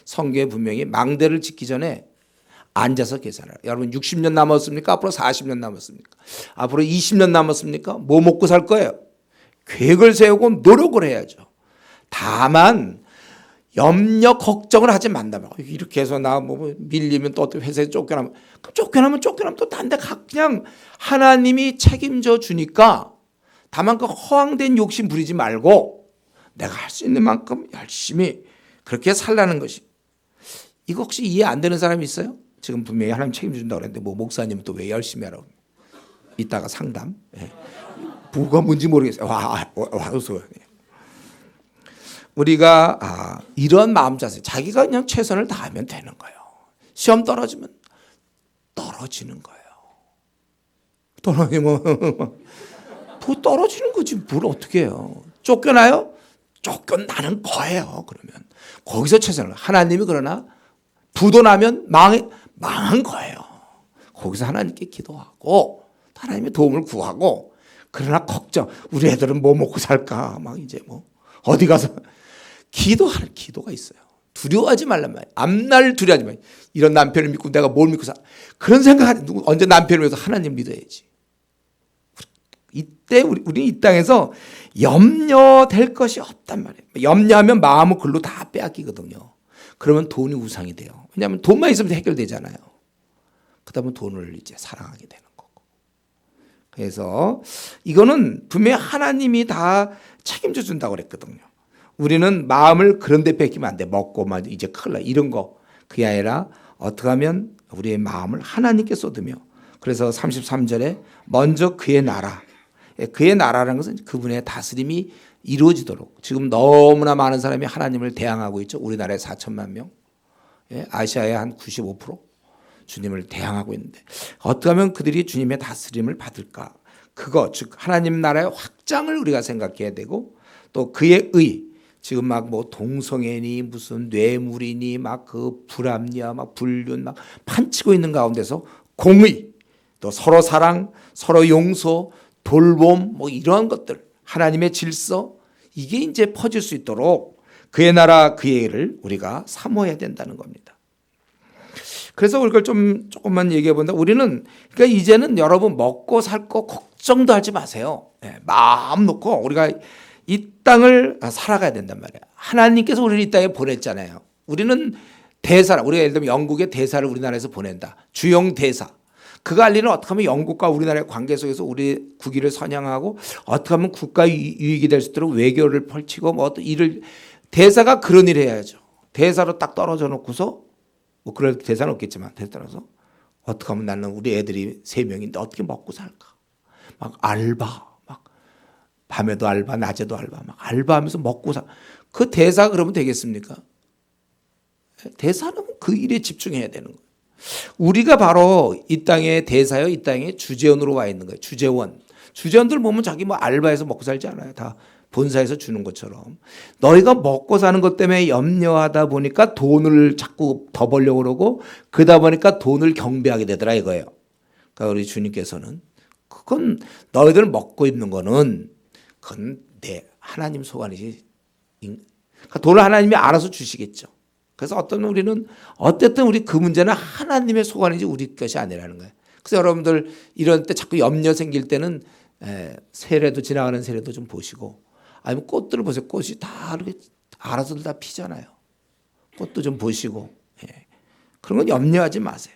성경에 분명히 망대를 짓기 전에 앉아서 계산하라. 여러분 60년 남았습니까? 앞으로 40년 남았습니까? 앞으로 20년 남았습니까? 뭐 먹고 살 거예요? 계획을 세우고 노력을 해야죠. 다만 염려 걱정을 하지 말라면 이렇게 해서 나 뭐 밀리면 또 회사에 쫓겨나면 또 딴 데 가. 그냥 하나님이 책임져 주니까 다만 그 허황된 욕심 부리지 말고 내가 할 수 있는 만큼 열심히 그렇게 살라는 것이. 이거 혹시 이해 안 되는 사람이 있어요? 지금 분명히 하나님 책임져 준다고 그랬는데 뭐 목사님은 또 왜 열심히 하라고. 이따가 상담. 예. 뭐가 뭔지 모르겠어요. 와서 우리가 이런 마음 자세, 자기가 그냥 최선을 다하면 되는 거예요. 시험 떨어지면 떨어지는 거예요. 떨어지면 뭐 떨어지는 거지 뭘 어떻게 해요. 쫓겨나요? 쫓겨나는 거예요. 그러면 거기서 최선을. 하나님이 그러나 부도 나면 망한 거예요. 거기서 하나님께 기도하고 하나님의 도움을 구하고. 그러나 걱정, 우리 애들은 뭐 먹고 살까 막 이제 뭐 어디 가서 기도하는 기도가 있어요. 두려워하지 말란 말이에요. 앞날 두려워하지 말아요. 이런 남편을 믿고 내가 뭘 믿고 살. 그런 생각하지. 언제 남편을 위해서 하나님 믿어야지. 이때 우리 이 땅에서 염려될 것이 없단 말이에요. 염려하면 마음을 글로 다 빼앗기거든요. 그러면 돈이 우상이 돼요. 왜냐하면 돈만 있으면 해결되잖아요. 그다음에 돈을 이제 사랑하게 되는 거고. 그래서 이거는 분명히 하나님이 다 책임져 준다고 그랬거든요. 우리는 마음을 그런 데 뺏기면 안 돼. 먹고만 이제 큰일 나. 이런 거. 그게 아니라 어떻게 하면 우리의 마음을 하나님께 쏟으며. 그래서 33절에 먼저 그의 나라. 그의 나라라는 것은 그분의 다스림이 이루어지도록. 지금 너무나 많은 사람이 하나님을 대항하고 있죠. 우리나라에 4천만 명. 아시아의 한 95% 주님을 대항하고 있는데 어떻게 하면 그들이 주님의 다스림을 받을까. 그거 즉 하나님 나라의 확장을 우리가 생각해야 되고 또 그의 의. 지금 막 뭐 동성애니 무슨 뇌물이니 막 그 불합리화 막 불륜 막 판치고 있는 가운데서 공의 또 서로 사랑 서로 용서 돌봄 뭐 이러한 것들 하나님의 질서 이게 이제 퍼질 수 있도록 그의 나라 그의 일을 우리가 사모해야 된다는 겁니다. 그래서 우리가 조금만 얘기해 본다. 우리는 그러니까 이제는 여러분 먹고 살 거 걱정도 하지 마세요. 마음 놓고 우리가 이 땅을 살아가야 된단 말이에요. 하나님께서 우리를 이 땅에 보냈잖아요. 우리는 대사라. 우리가 예를 들면 영국의 대사를 우리나라에서 보낸다. 주영 대사. 그 관리는 어떻게 하면 영국과 우리나라의 관계 속에서 우리 국위를 선양하고 어떻게 하면 국가 유익이 될 수 있도록 외교를 펼치고 뭐 어떤 일을 대사가 그런 일을 해야죠. 대사로 딱 떨어져 놓고서 뭐 그럴 대사는 없겠지만 대사라서 어떻게 하면 나는 우리 애들이 3명인데 어떻게 먹고 살까. 막 알바. 밤에도 알바, 낮에도 알바, 막 알바하면서 먹고 사. 그 대사 그러면 되겠습니까? 대사는 그 일에 집중해야 되는 거예요. 우리가 바로 이 땅의 대사요, 이 땅의 주재원으로 와 있는 거예요. 주재원. 주재원들 보면 자기 뭐 알바해서 먹고 살지 않아요. 다 본사에서 주는 것처럼. 너희가 먹고 사는 것 때문에 염려하다 보니까 돈을 자꾸 더 벌려고 그러고 그러다 보니까 돈을 경배하게 되더라 이거예요. 그러니까 우리 주님께서는 그건 너희들 먹고 입는 거는 그건 내 하나님 소관이지. 그러니까 돈을 하나님이 알아서 주시겠죠. 그래서 우리는 어쨌든 우리 그 문제는 하나님의 소관이지 우리 것이 아니라는 거예요. 그래서 여러분들 이런 때 자꾸 염려 생길 때는 세례도 지나가는 세례도 좀 보시고 아니면 꽃들을 보세요. 꽃이 다 이렇게 알아서 다 피잖아요. 꽃도 좀 보시고 그런 건 염려하지 마세요.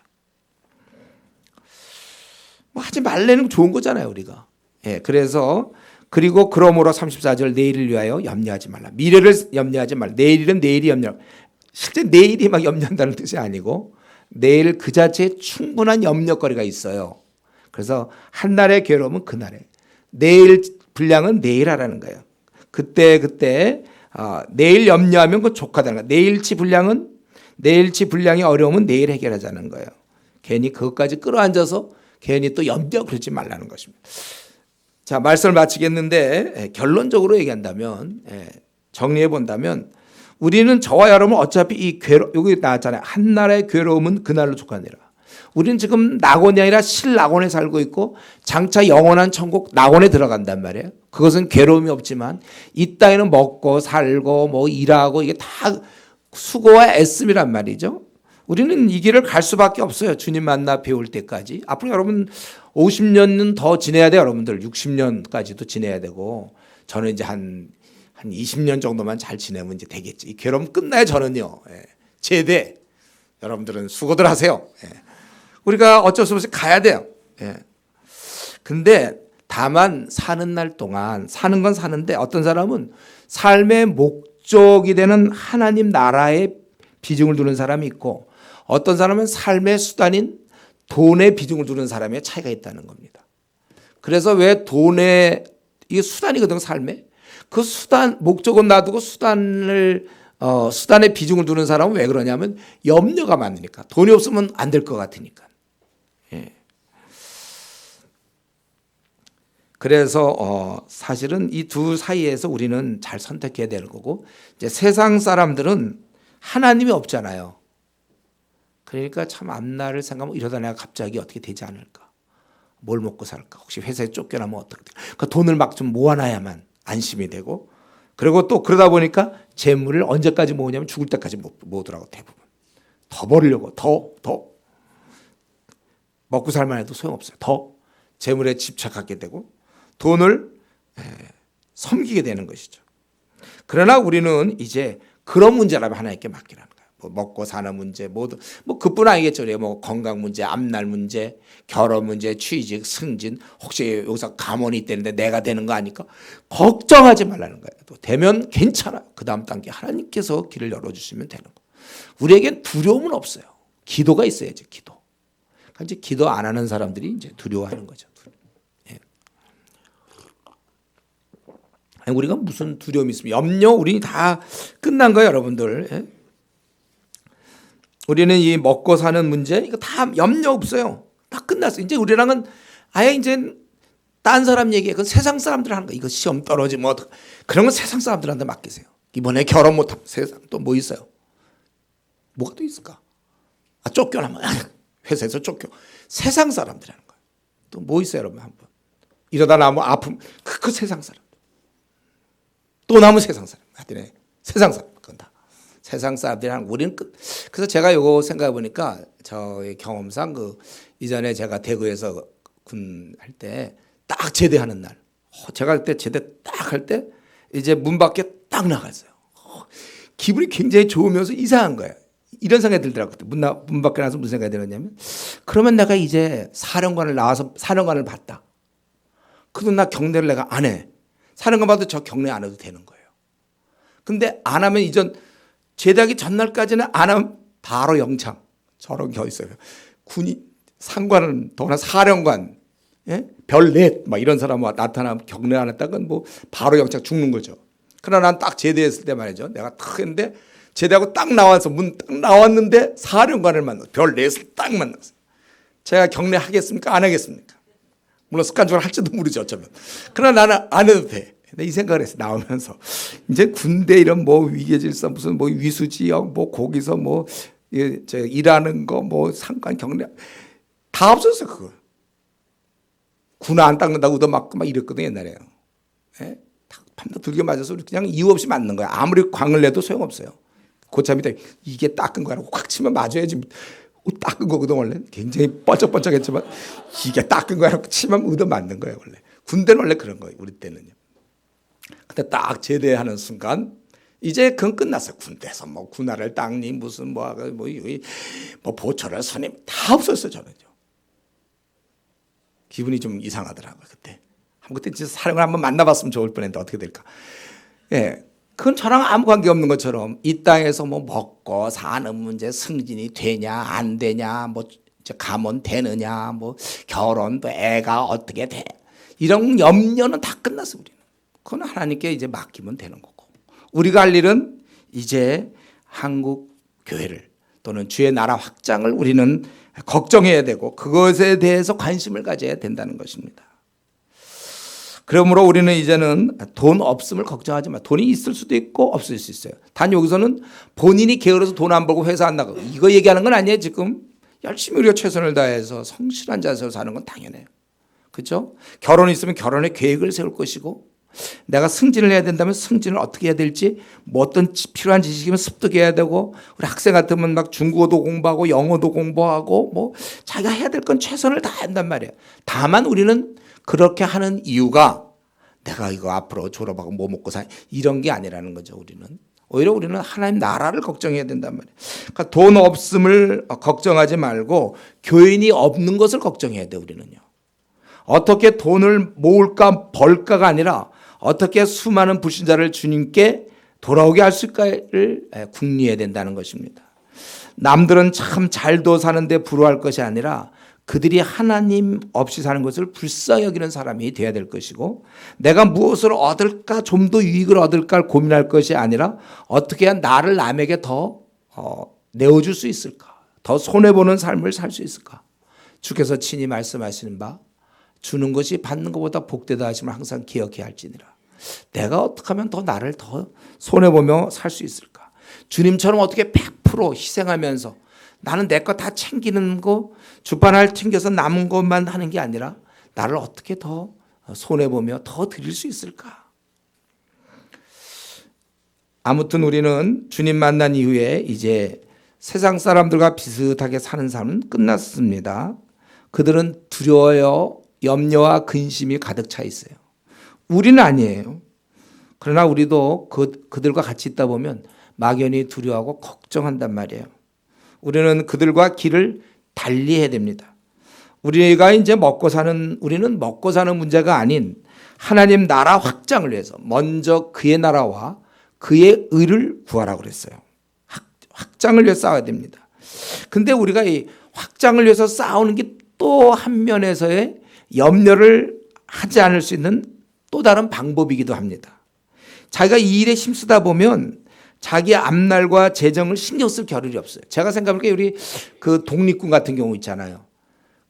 뭐 하지 말래는 좋은 거잖아요 우리가. 그래서 그리고 그러므로 34절 내일을 위하여 염려하지 말라. 미래를 염려하지 말라. 내일은 내일이 염려. 실제 내일이 막 염려한다는 뜻이 아니고 내일 그 자체에 충분한 염려거리가 있어요. 그래서 한날의 괴로움은 그날에. 내일 분량은 내일 하라는 거예요. 그때 내일 염려하면 그 족하다는 거예요. 내일치 분량이 어려우면 내일 해결하자는 거예요. 괜히 그것까지 끌어안아서 괜히 또 염려 그러지 말라는 것입니다. 자, 말씀을 마치겠는데 결론적으로 얘기한다면 정리해 본다면 우리는 저와 여러분 어차피 이 여기 나왔잖아요. 한나라의 괴로움은 그날로 족하니라. 우리는 지금 낙원이 아니라 실낙원에 살고 있고 장차 영원한 천국 낙원에 들어간단 말이에요. 그것은 괴로움이 없지만 이 땅에는 먹고 살고 뭐 일하고 이게 다 수고와 애씀이란 말이죠. 우리는 이 길을 갈 수밖에 없어요. 주님 만나 배울 때까지. 앞으로 여러분 50년은 더 지내야 돼요. 여러분들 60년까지도 지내야 되고, 저는 이제 한 20년 정도만 잘 지내면 이제 되겠지. 이 괴로움 끝나요. 저는요. 예. 제대. 여러분들은 수고들 하세요. 예. 우리가 어쩔 수 없이 가야 돼요. 예. 근데 다만 사는 날 동안 사는 건 사는데, 어떤 사람은 삶의 목적이 되는 하나님 나라에 비중을 두는 사람이 있고, 어떤 사람은 삶의 수단인 돈에 비중을 두는 사람의 차이가 있다는 겁니다. 그래서 왜 돈에, 이게 수단이거든, 삶에. 그 수단, 목적은 놔두고 수단에 비중을 두는 사람은 왜 그러냐면 염려가 많으니까. 돈이 없으면 안 될 것 같으니까. 예. 그래서 사실은 이 두 사이에서 우리는 잘 선택해야 되는 거고, 이제 세상 사람들은 하나님이 없잖아요. 그러니까 참 앞날을 생각하면 이러다 내가 갑자기 어떻게 되지 않을까? 뭘 먹고 살까? 혹시 회사에 쫓겨나면 어떻게 될까? 그 돈을 막 좀 모아놔야만 안심이 되고, 그리고 또 그러다 보니까 재물을 언제까지 모으냐면 죽을 때까지 모으더라고, 대부분. 더 벌으려고, 더. 먹고 살만 해도 소용없어요. 더 재물에 집착하게 되고 돈을 섬기게 되는 것이죠. 그러나 우리는 이제 그런 문제라면 하나님께 맡기라는 거예요. 뭐 먹고 사는 문제, 뭐 그뿐 아니겠죠. 뭐 건강 문제, 앞날 문제, 결혼 문제, 취직, 승진, 혹시 여기서 감원이 있다는데 내가 되는 거 아니까? 걱정하지 말라는 거예요. 또 되면 괜찮아요. 그 다음 단계 하나님께서 길을 열어주시면 되는 거. 우리에겐 두려움은 없어요. 기도가 있어야죠. 기도. 그러니까 이제 기도 안 하는 사람들이 이제 두려워하는 거죠. 예. 아니, 우리가 무슨 두려움이 있으면 염려, 우리 다 끝난 거예요, 여러분들. 예? 우리는 이 먹고 사는 문제, 이거 다 염려 없어요. 다 끝났어요. 이제 우리랑은 아예 이제 딴 사람 얘기해. 그건 세상 사람들 하는 거. 이거 시험 떨어지면 어떡, 그런 건 세상 사람들한테 맡기세요. 이번에 결혼 못하면 세상 또 뭐 있어요? 뭐가 또 있을까? 쫓겨나면 회사에서 쫓겨. 세상 사람들 하는 거예요. 또 뭐 있어요, 여러분? 한번 이러다 나면 아픔. 그 세상 사람. 또 나면 세상 사람. 하여튼 세상 사람. 그건 다 세상 사람들이 하는 거. 우리는 그래서 제가 이거 생각해 보니까 저의 경험상 이전에 제가 대구에서 군 할 때 딱 제대하는 날, 제가 그때 제대 딱 할 때 이제 문 밖에 딱 나갔어요. 기분이 굉장히 좋으면서 이상한 거예요. 이런 생각이 들더라고요. 문 밖에 나서 무슨 생각이 들었냐면, 그러면 내가 이제 사령관을 나와서 사령관을 봤다. 그래도 나 경례를 내가 안 해. 사령관 봐도 저 경례 안 해도 되는 거예요. 근데 안 하면 이전 제대하기 전날까지는 안 하면 바로 영창. 저런 게 있어요. 군이 상관은 더나 사령관, 예? 별넷 막 이런 사람 나타나면 경례 안 했다간 뭐 바로 영창 죽는 거죠. 그러나 난 딱 제대했을 때 말이죠. 내가 딱 했는데 제대하고 딱 나와서 문 딱 나왔는데 사령관을 만났어요. 별넷을 딱 만났어요. 제가 경례 하겠습니까? 안 하겠습니까? 물론 습관적으로 할지도 모르죠, 어쩌면. 그러나 나는 안 해도 돼. 이 생각을 했어요. 나오면서 이제 군대 이런 뭐 위계질서 무슨 뭐 위수지역 뭐 거기서 뭐 일하는 거 뭐 상관 경례 다 없었어요. 그거 군 안 닦는다고 얻어맞고 막 이랬거든 옛날에요. 예? 밤낮 들게 맞아서 그냥 이유 없이 맞는 거야. 아무리 광을 내도 소용없어요. 고참이다. 이게 닦은 거라고 꽉 치면 맞아야지. 닦은 거거든 원래. 굉장히 뻔쩍뻔쩍했지만 이게 닦은 거라고 치면 얻어 맞는 거예요 원래. 군대는 원래 그런 거예요. 우리 때는요. 근데 딱 제대하는 순간 이제 그건 끝났어요. 군대에서 뭐 군화를 닦니 무슨 뭐 보초를 선임 다 없었어요. 저는요. 기분이 좀 이상하더라고요 그때. 그때 진짜 사령을 한번 만나봤으면 좋을 뻔했는데 어떻게 될까? 예, 그건 저랑 아무 관계 없는 것처럼 이 땅에서 뭐 먹고 사는 문제, 승진이 되냐 안 되냐, 뭐 감원 되느냐, 뭐 결혼 또 애가 어떻게 돼, 이런 염려는 다 끝났어 우리는. 그건 하나님께 이제 맡기면 되는 거고, 우리가 할 일은 이제 한국 교회를 또는 주의 나라 확장을 우리는 걱정해야 되고 그것에 대해서 관심을 가져야 된다는 것입니다. 그러므로 우리는 이제는 돈 없음을 걱정하지 마. 돈이 있을 수도 있고 없을 수 있어요. 단 여기서는 본인이 게으러서 돈 안 벌고 회사 안 나가고 이거 얘기하는 건 아니에요. 지금 열심히 우리가 최선을 다해서 성실한 자세로 사는 건 당연해요. 그렇죠? 결혼이 있으면 결혼의 계획을 세울 것이고, 내가 승진을 해야 된다면 승진을 어떻게 해야 될지, 뭐 어떤 필요한 지식이면 습득해야 되고, 우리 학생 같으면 막 중국어도 공부하고 영어도 공부하고 뭐 자기가 해야 될 건 최선을 다한단 말이에요. 다만 우리는 그렇게 하는 이유가 내가 이거 앞으로 졸업하고 뭐 먹고 사 이런 게 아니라는 거죠. 우리는 오히려 우리는 하나님 나라를 걱정해야 된단 말이에요. 그러니까 돈 없음을 걱정하지 말고 교인이 없는 것을 걱정해야 돼. 우리는요. 어떻게 돈을 모을까 벌까가 아니라 어떻게 수많은 불신자를 주님께 돌아오게 할 수 있을까를 궁리해야 된다는 것입니다. 남들은 참 잘도 사는데 부러워할 것이 아니라 그들이 하나님 없이 사는 것을 불쌍히 여기는 사람이 되어야 될 것이고, 내가 무엇을 얻을까, 좀 더 유익을 얻을까 고민할 것이 아니라 어떻게 해야 나를 남에게 더 내어줄 수 있을까, 더 손해보는 삶을 살 수 있을까. 주께서 친히 말씀하시는 바 주는 것이 받는 것보다 복되다 하심을 항상 기억해야 할지니라. 내가 어떻게 하면 더 나를 더 손해보며 살 수 있을까. 주님처럼 어떻게 100% 희생하면서 나는 내 거 다 챙기는 거, 주판을 챙겨서 남은 것만 하는 게 아니라 나를 어떻게 더 손해보며 더 드릴 수 있을까. 아무튼 우리는 주님 만난 이후에 이제 세상 사람들과 비슷하게 사는 삶은 끝났습니다. 그들은 두려워요, 염려와 근심이 가득 차 있어요. 우리는 아니에요. 그러나 우리도 그들과 같이 있다 보면 막연히 두려워하고 걱정한단 말이에요. 우리는 그들과 길을 달리해야 됩니다. 우리가 이제 우리는 먹고 사는 문제가 아닌 하나님 나라 확장을 위해서 먼저 그의 나라와 그의 의를 구하라고 그랬어요. 확장을 위해서 싸워야 됩니다. 근데 우리가 이 확장을 위해서 싸우는 게 또 한 면에서의 염려를 하지 않을 수 있는 또 다른 방법이기도 합니다. 자기가 이 일에 힘쓰다 보면 자기 앞날과 재정을 신경 쓸 겨를이 없어요. 제가 생각해보니까 우리 그 독립군 같은 경우 있잖아요.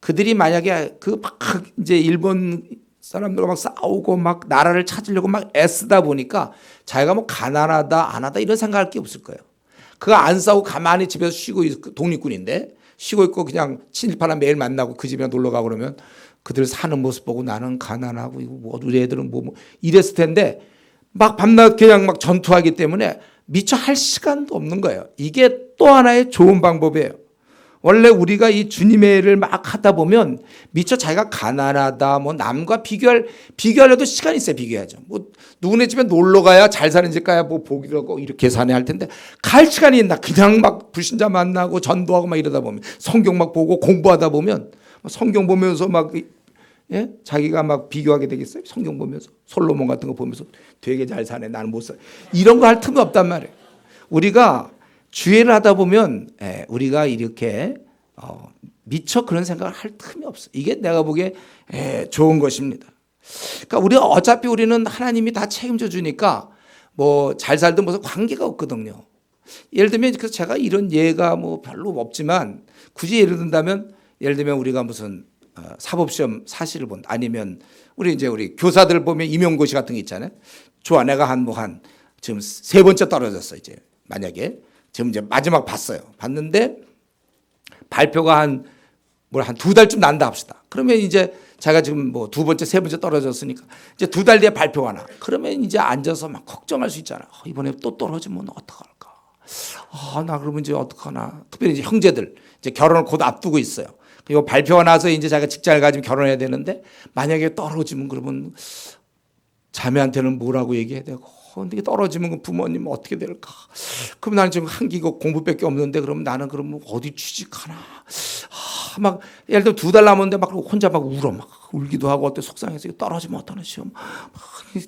그들이 만약에 막 이제 일본 사람들과 막 싸우고 막 나라를 찾으려고 막 애쓰다 보니까 자기가 뭐 가난하다 안 하다 이런 생각할 게 없을 거예요. 그거 안 싸우고 가만히 집에서 쉬고 독립군인데 쉬고 있고 그냥 친일파나 매일 만나고 그 집에 놀러 가고 그러면 그들 사는 모습 보고 나는 가난하고 이거 뭐 우리 애들은 뭐 이랬을 텐데 막 밤낮 그냥 막 전투하기 때문에 미처 할 시간도 없는 거예요. 이게 또 하나의 좋은 방법이에요. 원래 우리가 이 주님의 일을 막 하다 보면 미처 자기가 가난하다 뭐 남과 비교하려도 시간이 있어요. 비교하죠. 뭐 누구네 집에 놀러 가야 잘 사는 집 가야 뭐 보기로 하고 이렇게 사네 할 텐데 갈 시간이 있나. 그냥 막 불신자 만나고 전도하고 막 이러다 보면 성경 막 보고 공부하다 보면 성경 보면서 막 자기가 막 비교하게 되겠어요. 성경 보면서 솔로몬 같은 거 보면서 되게 잘 사네 나는 못 사. 이런 거 할 틈이 없단 말이에요. 우리가 주의를 하다 보면 우리가 이렇게 미처 그런 생각을 할 틈이 없어요. 이게 내가 보기에 좋은 것입니다. 그러니까 어차피 우리는 하나님이 다 책임져 주니까 뭐 잘 살든 무슨 관계가 없거든요. 예를 들면 그래서 제가 이런 예가 뭐 별로 없지만 굳이 예를 든다면 예를 들면 우리가 무슨 사법시험 사실을 본다. 아니면 우리 교사들 보면 임용고시 같은 게 있잖아요. 조 아내가 지금 3번째 떨어졌어. 이제 만약에 지금 이제 마지막 봤는데 발표가 한 2달쯤 난다 합시다. 그러면 이제 자기가 지금 뭐 2번째, 3번째 떨어졌으니까 이제 2달 뒤에 발표가 나. 그러면 이제 앉아서 막 걱정할 수 있잖아. 이번에 또 떨어지면 어떡할까? 나 그러면 이제 어떡하나. 특별히 이제 형제들 이제 결혼을 곧 앞두고 있어요. 그리고 발표가 나서 이제 자기가 직장을 가지면 결혼해야 되는데 만약에 떨어지면 그러면 자매한테는 뭐라고 얘기해야 되고 근데 떨어지면 부모님 어떻게 될까? 그럼 나는 지금 한기고 공부밖에 없는데 그러면 나는 그러면 어디 취직하나? 막 예를 들어 2달 남았는데 막 혼자 막 울어 막 울기도 하고 어때 속상해서 떨어지면 어떠나 시험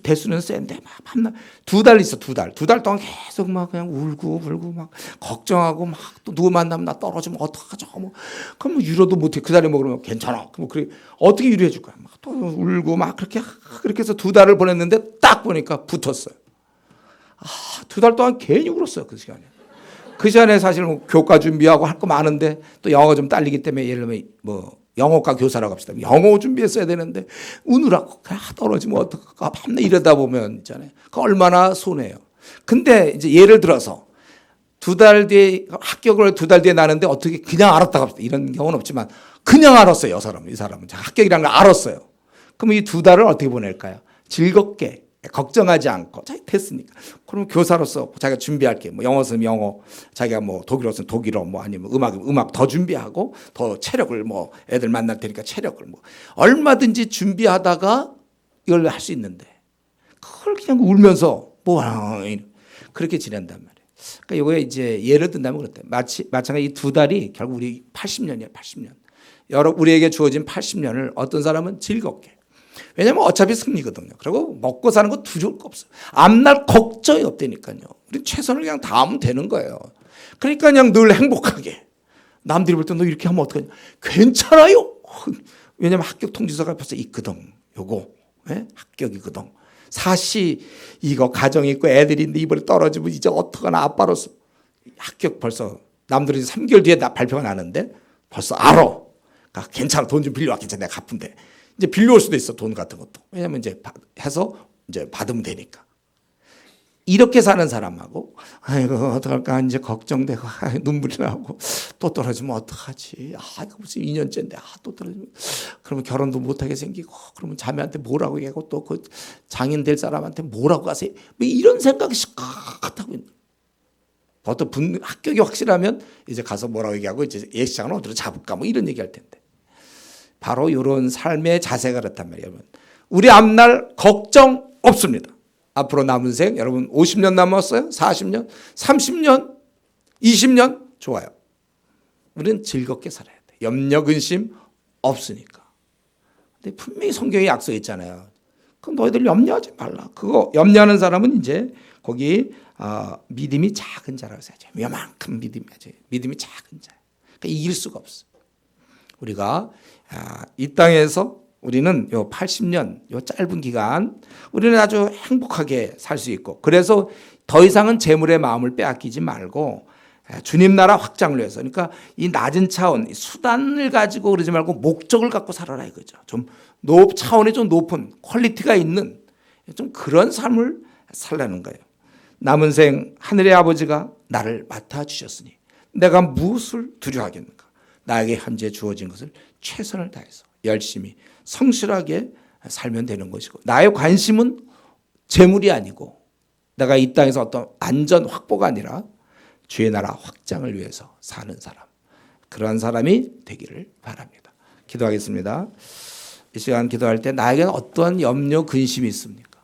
대수는 센데 막 밤낮 2달 있어 2달 동안 계속 막 그냥 울고 막 걱정하고 막 또 누구 만나면 나 떨어지면 어떡하죠? 뭐 그럼 뭐 위로도 못해 그 달에 뭐 그러면 괜찮아 그럼 그래 어떻게 위로해 줄 거야? 막 또 울고 막 그렇게 해서 2달을 보냈는데 딱 보니까 붙었어요. 2달 동안 괜히 울었어요 그 시간에. 그 시간에 사실 뭐 교과 준비하고 할 거 많은데 또 영어가 좀 딸리기 때문에 예를 들면 뭐 영어과 교사라고 합시다. 영어 준비했어야 되는데 우느라고 떨어지면 어떡할까 밤낮 이러다 보면 있잖아요. 그 얼마나 손해요. 근데 이제 예를 들어서 2달 뒤에 합격을 2달 뒤에 나는데 어떻게 그냥 알았다고 합시다. 이런 경우는 없지만 그냥 알았어요. 이 사람은 합격이라는 걸 알았어요. 그럼 이 2달을 어떻게 보낼까요? 즐겁게 걱정하지 않고 자기 됐으니까. 그럼 교사로서 자기가 준비할 게 뭐 영어 쓰면 영어, 자기가 뭐 독일어 쓰면 독일어, 뭐 아니면 음악 더 준비하고 더 체력을 뭐 애들 만날 테니까 체력을 뭐 얼마든지 준비하다가 이걸 할 수 있는데 그걸 그냥 울면서 뭐 그렇게 지낸단 말이에요. 그러니까 이거에 이제 예를 든다면 그렇대. 마찬가지 이 두 달이 결국 우리 80년이에요. 80년. 우리에게 주어진 80년을 어떤 사람은 즐겁게. 왜냐하면 어차피 승리거든요. 그리고 먹고 사는 거 두려울 거 없어요. 앞날 걱정이 없다니까요. 우리 최선을 그냥 다하면 되는 거예요. 그러니까 그냥 늘 행복하게. 남들이 볼 때 너 이렇게 하면 어떡하냐. 괜찮아요. 왜냐하면 합격 통지서가 벌써 있거든. 요거. 네? 합격이거든. 사시 이거 가정이 있고 애들이 있는데 이번에 떨어지면 이제 어떡하나 아빠로서 합격 벌써 남들이 3개월 뒤에 발표가 나는데 벌써 알아. 그러니까 괜찮아. 돈 좀 빌려와. 괜찮아. 내가 갚은데. 이제 빌려올 수도 있어. 돈 같은 것도. 왜냐면 이제 해서 이제 받으면 되니까. 이렇게 사는 사람하고 아이고 어떡할까 이제 걱정되고 눈물이 나고 또 떨어지면 어떡하지. 이거 무슨 2년째인데 또 떨어지면 그러면 결혼도 못하게 생기고 그러면 자매한테 뭐라고 얘기하고 또 그 장인 될 사람한테 뭐라고 하세요. 뭐 이런 생각이 시끄럽다고 있는. 보통 합격이 확실하면 이제 가서 뭐라고 얘기하고 이제 예식장은 어디로 잡을까 뭐 이런 얘기할 텐데. 바로 이런 삶의 자세가 그렇단 말이에요. 우리 앞날 걱정 없습니다. 앞으로 남은 생 여러분 50년 남았어요? 40년? 30년? 20년? 좋아요. 우리는 즐겁게 살아야 돼. 염려 근심 없으니까. 근데 분명히 성경에 약속했잖아요. 그럼 너희들 염려하지 말라. 그거 염려하는 사람은 이제 거기 믿음이 작은 자라고 해야죠. 요만큼 믿음이야지. 믿음이 작은 자. 그러니까 이길 수가 없어. 우리가 이 땅에서 우리는 요 80년 요 짧은 기간 우리는 아주 행복하게 살 수 있고 그래서 더 이상은 재물의 마음을 빼앗기지 말고 주님 나라 확장을 위해서 그러니까 이 낮은 차원 수단을 가지고 그러지 말고 목적을 갖고 살아라 이거죠. 좀 차원이 좀 높은 퀄리티가 있는 좀 그런 삶을 살라는 거예요. 남은 생 하늘의 아버지가 나를 맡아주셨으니 내가 무엇을 두려워하겠는가. 나에게 현재 주어진 것을 최선을 다해서 열심히 성실하게 살면 되는 것이고 나의 관심은 재물이 아니고 내가 이 땅에서 어떤 안전 확보가 아니라 주의 나라 확장을 위해서 사는 사람 그러한 사람이 되기를 바랍니다. 기도하겠습니다. 이 시간 기도할 때 나에게는 어떠한 염려 근심이 있습니까?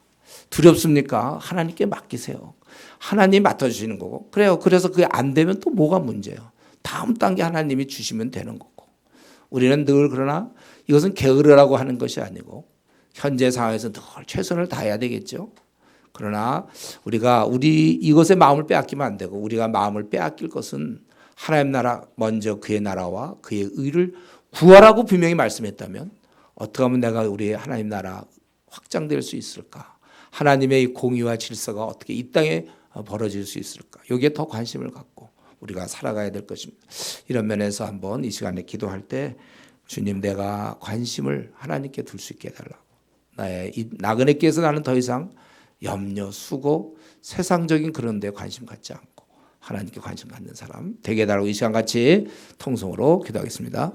두렵습니까? 하나님께 맡기세요. 하나님 맡아주시는 거고 그래요. 그래서 그게 안 되면 또 뭐가 문제예요. 다음 단계 하나님이 주시면 되는 거고 우리는 늘 그러나 이것은 게으르라고 하는 것이 아니고 현재 상황에서 늘 최선을 다해야 되겠죠. 그러나 우리가 이것에 마음을 빼앗기면 안 되고 우리가 마음을 빼앗길 것은 하나님 나라 먼저 그의 나라와 그의 의를 구하라고 분명히 말씀했다면 어떻게 하면 내가 우리의 하나님 나라 확장될 수 있을까? 하나님의 이 공의와 질서가 어떻게 이 땅에 벌어질 수 있을까? 여기에 더 관심을 갖고 우리가 살아가야 될 것입니다. 이런 면에서 한번 이 시간에 기도할 때 주님 내가 관심을 하나님께 둘 수 있게 해달라고. 나의 이 나그네 길에서 나는 더 이상 염려, 수고, 세상적인 그런 데 관심 갖지 않고 하나님께 관심 갖는 사람 되게 해달라고 이 시간 같이 통성으로 기도하겠습니다.